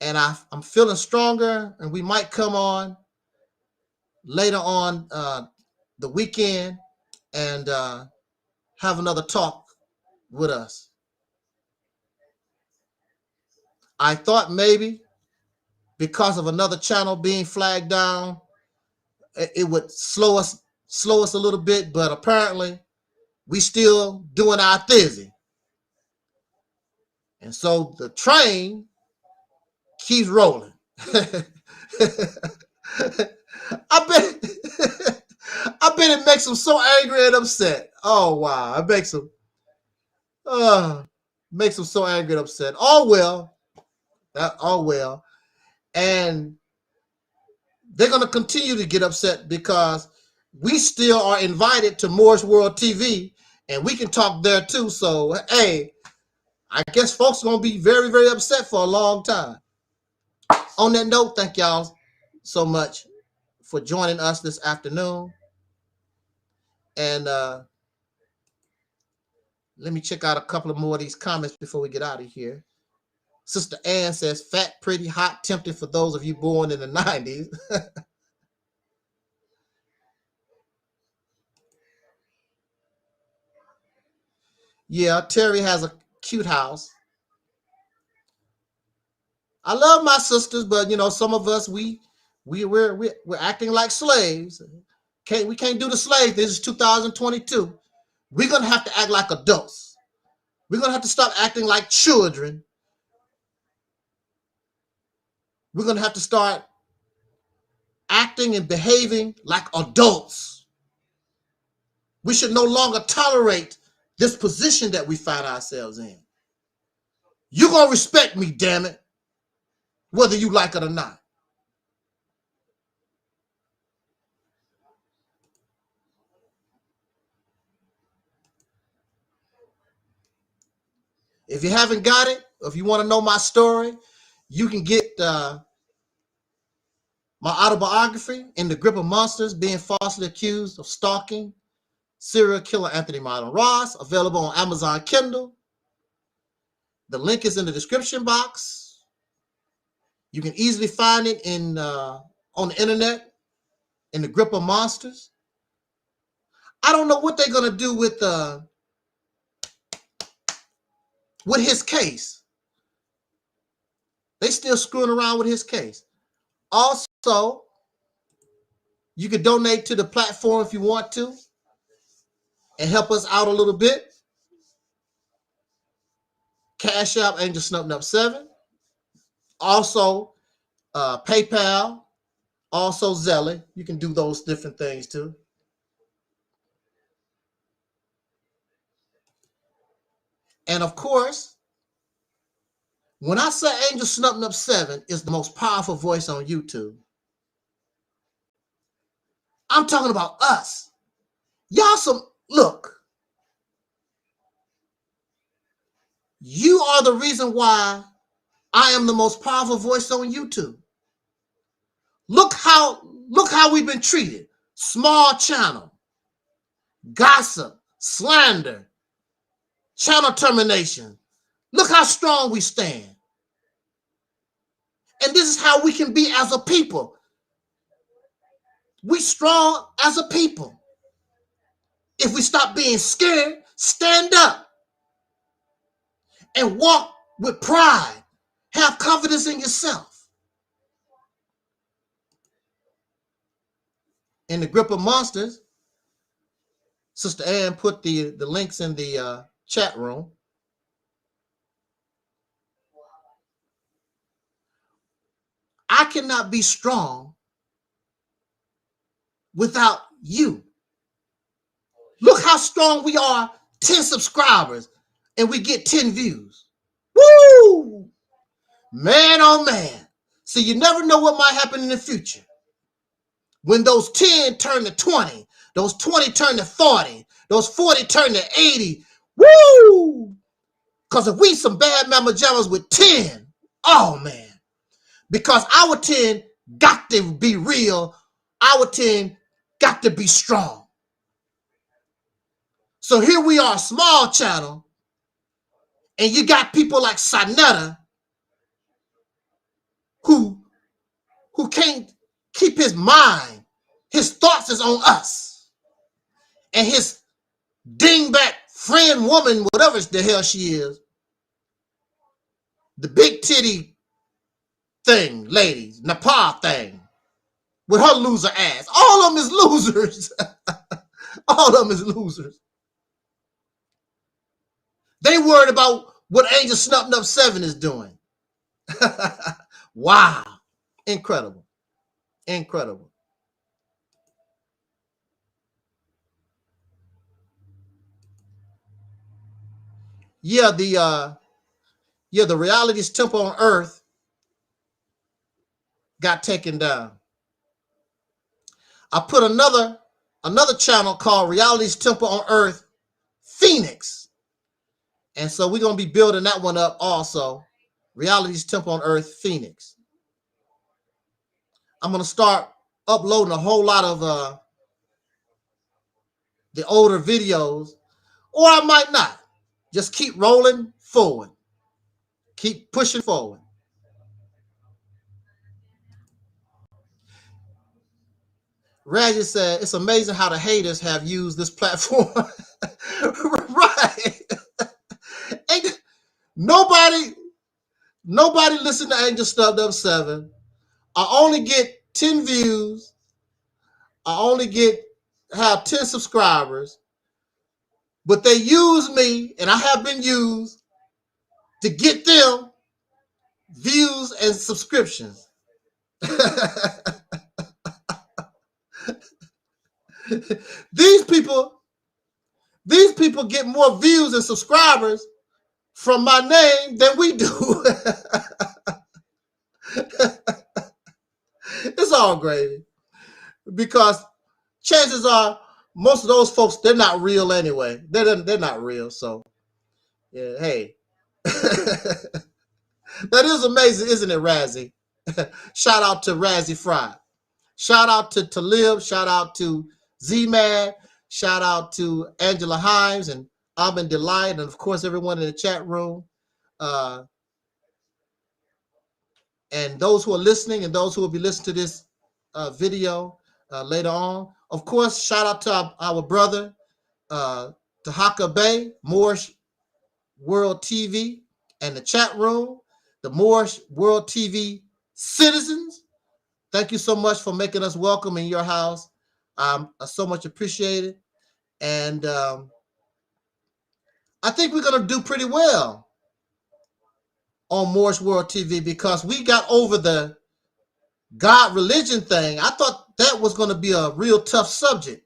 [SPEAKER 1] And I'm feeling stronger, and we might come on later on the weekend and have another talk with us. I thought maybe because of another channel being flagged down, it would slow us a little bit, but apparently we still doing our thizzy. And so the train keeps rolling. I bet it makes them so angry and upset. Oh wow, it makes them so angry and upset. All well, and they're gonna continue to get upset because we still are invited to Moore's World TV, and we can talk there too. So hey, I guess folks are gonna be very, very upset for a long time. On that note, thank y'all so much for joining us this afternoon. And let me check out a couple of more of these comments before we get out of here. Sister Ann says, fat, pretty, hot, tempted for those of you born in the 90s. Yeah, Terry has a cute house. I love my sisters, but you know, some of us we're acting like slaves. We can't do the slave. This is 2022. We're gonna have to act like adults. We're gonna have to stop acting like children. We're gonna have to start acting and behaving like adults. We should no longer tolerate this position that we find ourselves in. You're gonna respect me, damn it, whether you like it or not. If you haven't got it, or if you want to know my story, you can get my autobiography, In the Grip of Monsters, Being Falsely Accused of Stalking Serial Killer Anthony Myron Ross, available on Amazon Kindle. The link is in the description box. You can easily find it on the internet, In the Grip of Monsters. I don't know what they're gonna do with his case. They still screwing around with his case. Also, you can donate to the platform if you want to and help us out a little bit. Cash App, Angelsnupnup7. Also, PayPal. Also, Zelly. You can do those different things too. And of course, when I say Angelsnupnup7 is the most powerful voice on YouTube, I'm talking about us. Y'all look. You are the reason why I am the most powerful voice on YouTube. Look how we've been treated. Small channel, gossip, slander, channel termination. Look how strong we stand. And this is how we can be as a people. We strong as a people. If we stop being scared, stand up and walk with pride. Have confidence in yourself. In the Grip of Monsters, Sister Ann put the links in the chat room. I cannot be strong without you. Look how strong we are, 10 subscribers, and we get 10 views. Woo! Man, oh man. See, you never know what might happen in the future. When those 10 turn to 20, those 20 turn to 40, those 40 turn to 80. Woo! Because if we some bad mama jammas with 10, oh man. Because our 10 got to be real. Our 10 got to be strong. So here we are, small channel, and you got people like Sanetta who can't keep his mind, his thoughts is on us. And his dingbat friend woman, whatever the hell she is, the big titty thing, ladies, Nepal thing, with her loser ass. All of them is losers. All of them is losers. They worried about what Angelsnupnup7 is doing. Wow. Incredible. Incredible. Yeah, the Reality's temple on earth got taken down. I put another channel called Reality's Temple on Earth Phoenix. And so we're going to be building that one up also. Reality's Temple on Earth Phoenix. I'm going to start uploading a whole lot of the older videos, or I might not. Just keep rolling forward. Keep pushing forward. Reggie said, it's amazing how the haters have used this platform. Right. Ain't nobody listen to Angelsnupnup7. I only get 10 views. I only have 10 subscribers. But they use me, and I have been used to get them views and subscriptions. These people get more views and subscribers from my name than we do. It's all gravy. Because chances are most of those folks, they're not real anyway. They're not real. So, yeah, hey. That is amazing, isn't it, Razzie? Shout out to Razzie Fry. Shout out to Talib. Shout out to Z-Man. Shout out to Angela Himes and Abin Delight, and of course everyone in the chat room. And those who are listening and those who will be listening to this video later on. Of course, shout out to our brother, Taharka Bay, Moorish World TV, and the chat room, the Moorish World TV citizens. Thank you so much for making us welcome in your house. So much appreciated. And I think we're going to do pretty well on Moorish World TV because we got over the God religion thing. I thought that was going to be a real tough subject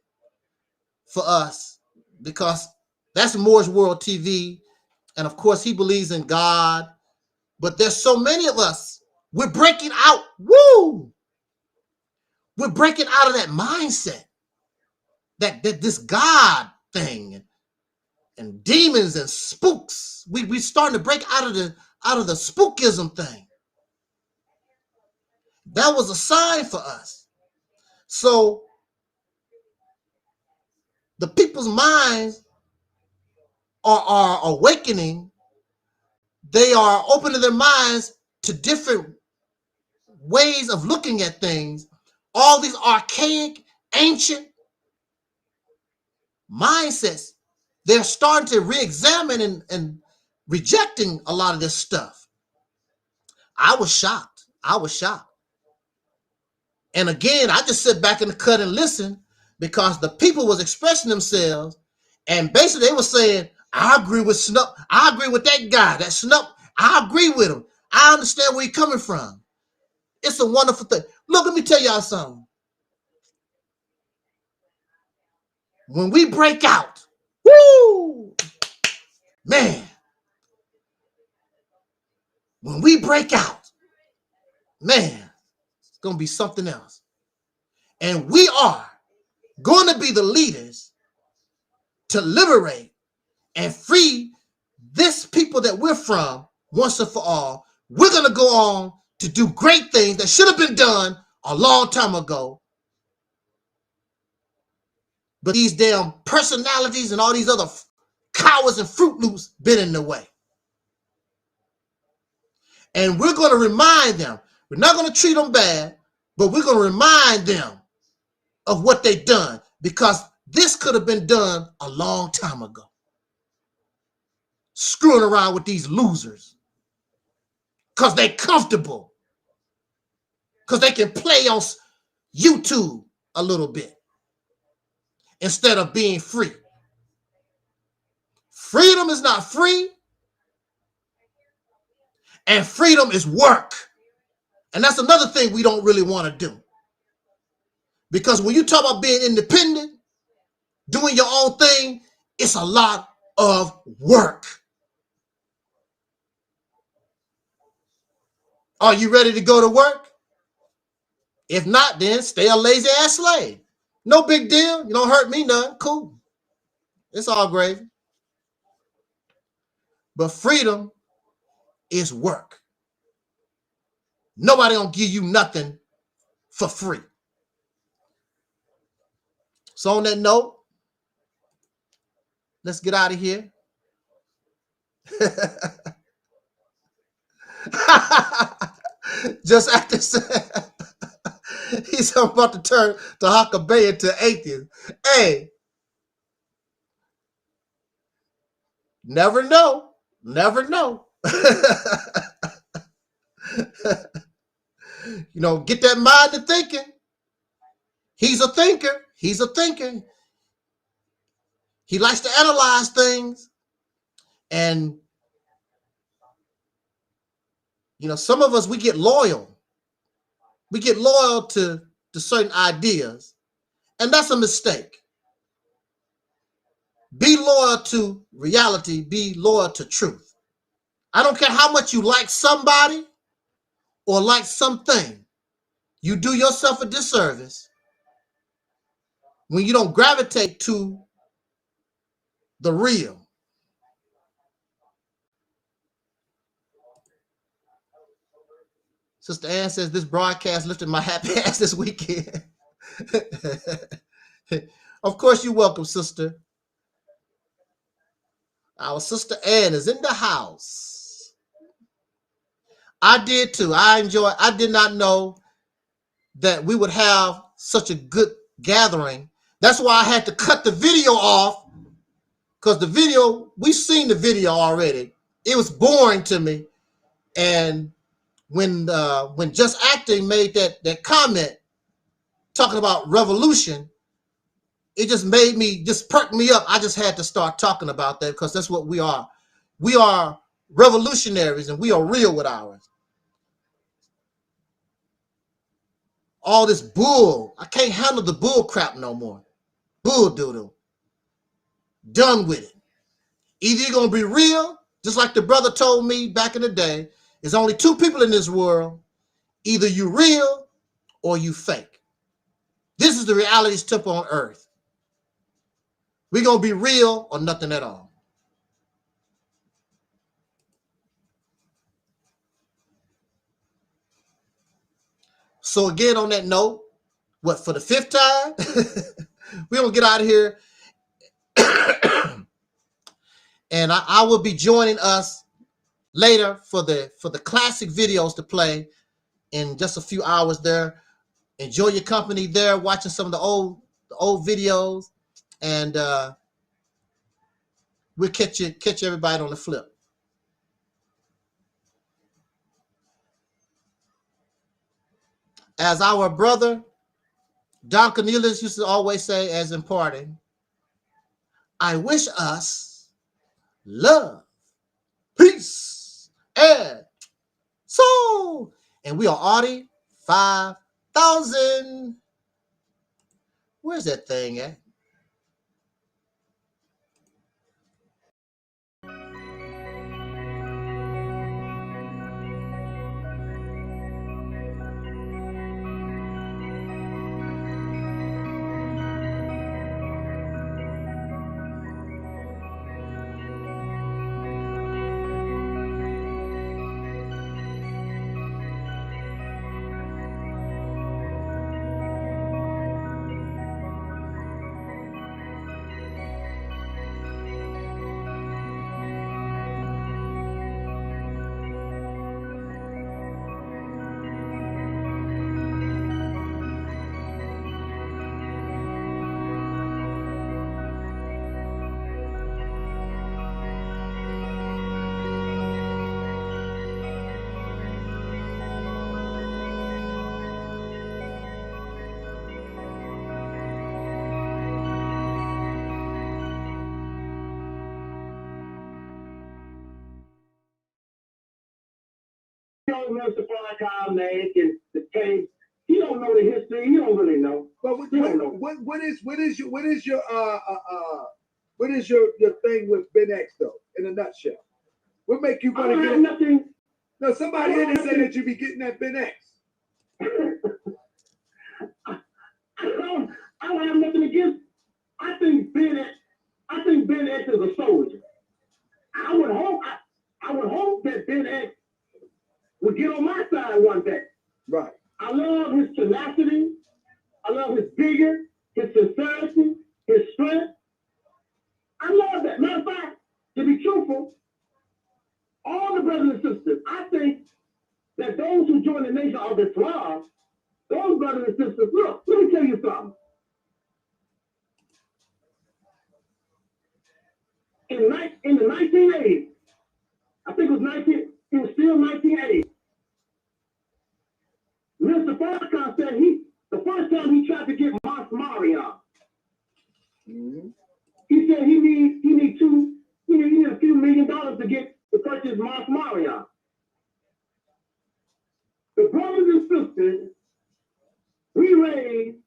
[SPEAKER 1] for us because that's Moorish World TV. And of course, he believes in God. But there's so many of us. We're breaking out. Woo! We're breaking out of that mindset. That this God thing and demons and spooks. We starting to break out of the spookism thing. That was a sign for us. So the people's minds are awakening. They are opening their minds to different ways of looking at things. All these archaic, ancient mindsets, they're starting to re-examine and rejecting a lot of this stuff. I was shocked. And again, I just sit back in the cut and listen because the people was expressing themselves and basically they were saying, I agree with Snup. I agree with that guy, that Snup. I agree with him. I understand where he's coming from. It's a wonderful thing. Look, let me tell y'all something. When we break out, woo, man, when we break out, man, it's going to be something else. And we are going to be the leaders to liberate and free this people that we're from once and for all. We're going to go on to do great things that should have been done a long time ago. But these damn personalities and all these other cowards and Fruit Loops been in the way. And we're going to remind them, We're not going to treat them bad, but we're going to remind them of what they've done, because this could have been done a long time ago. Screwing around with these losers because they're comfortable, because they can play on YouTube a little bit instead of being free. Freedom is not free, and freedom is work. And that's another thing we don't really want to do. Because when you talk about being independent, doing your own thing, it's a lot of work. Are you ready to go to work? If not, then stay a lazy ass slave. No big deal. You don't hurt me none. Cool. It's all gravy. But freedom is work. Nobody gonna give you nothing for free. So on that note, let's get out of here. Just after he's about to turn Taharka Bay into atheist. Hey, never know. Never know. You know, get that mind to thinking. He's a thinker. He's a thinker. He likes to analyze things. And, you know, some of us, we get loyal. We get loyal to certain ideas. And that's a mistake. Be loyal to reality. Be loyal to truth. I don't care how much you like somebody or like something. You do yourself a disservice when you don't gravitate to the real. Sister Ann says this broadcast lifted my happy ass this weekend. Of course, you're welcome, sister. Our sister Ann is in the house. I did too. I did not know that we would have such a good gathering. That's why I had to cut the video off, because the video, we've seen the video already. It was boring to me. And when Just Acting made that comment talking about revolution, it just made me, just perk me up. I just had to start talking about that, because that's what we are. We are revolutionaries, and we are real with ours. All this bull, I can't handle the bull crap no more. Bull doodle. Done with it. Either you're going to be real, just like the brother told me back in the day, there's only two people in this world. Either you real or you fake. This is the reality's temple on earth. We're going to be real or nothing at all. So again, on that note, what, for the fifth time? We're going to get out of here. And I will be joining us later for the classic videos to play in just a few hours there. Enjoy your company there, watching some of the old videos, and we'll catch everybody on the flip. As our brother Don Cornelius used to always say, as in parting, I wish us love, peace, and soul. And we are Audi 5,000. Where's that thing at?
[SPEAKER 19] knows Mr. Farrakhan name and the case. He don't know the history. He don't really know.
[SPEAKER 2] But what is your thing with Ben X though? In a nutshell, what make you gonna get
[SPEAKER 19] nothing?
[SPEAKER 2] No, somebody here to say that you be getting that Ben X.
[SPEAKER 19] I don't have nothing against. I think Ben X is a soldier. I would hope that Ben X would get on my side one day.
[SPEAKER 2] Right.
[SPEAKER 19] I love his tenacity. I love his vigor, his sincerity, his strength. I love that. Matter of fact, to be truthful, all the brothers and sisters, I think that those who join the nation of Islam, those brothers and sisters, look, let me tell you something. In the 1980s, I think it was still 1980. Mr. Farrakhan said the first time he tried to get Marion, he said he need a few $1 million to purchase Marion. The brothers and sisters, we raised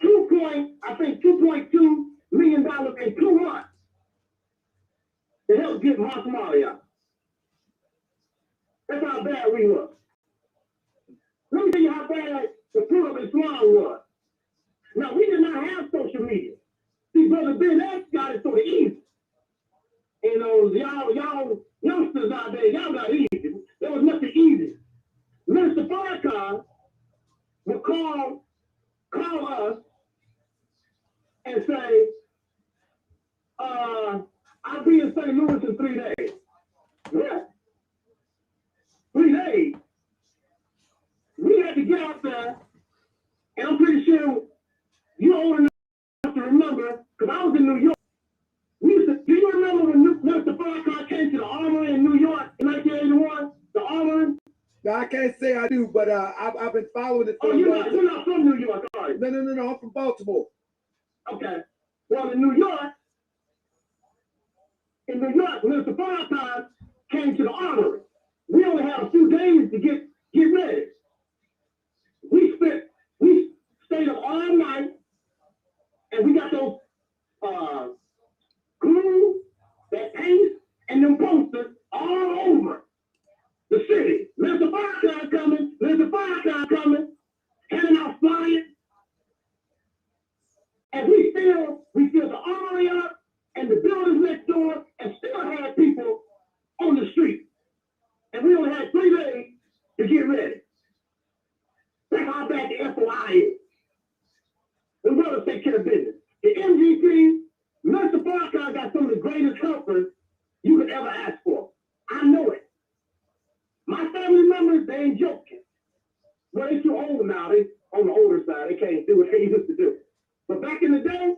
[SPEAKER 19] $2.2 million in 2 months to help get Marion. That's how bad we were. Let me tell you how bad the fruit of Islam was. Now, we did not have social media. See, Brother Ben X got it sort of easy. You know, y'all youngsters out there, y'all got it easy. There was nothing easy. Minister Farrakhan would call us and say, I'll be in St. Louis in 3 days. Yeah. 3 days. We had to get out there, and I'm pretty sure you're old enough to remember, because I was in New York. Do you remember when Mr. Farrakhan came to the Armory in New York in 1981? The Armory?
[SPEAKER 2] No, I can't say I do, but I've been following it.
[SPEAKER 19] Oh, you're not from New York, all right.
[SPEAKER 2] No, I'm from Baltimore.
[SPEAKER 19] Okay. Well, in New York, Mr. Farrakhan came to the Armory. We only had a few days to get ready. We stayed up all night, and we got those glue, that paint, and them posters all over the city. Mr. Farrakhan coming, handing out flyers. And we filled the Armory up and the buildings next door, and still had people on the street. And we only had 3 days to get ready. That's how bad the FOI is. The brothers take care of business. The MGP, Mr. Farrakhan got some of the greatest helpers you could ever ask for. I know it. My family members, they ain't joking. Well, they too old now. They on the older side. They can't do what they used to do. But back in the day,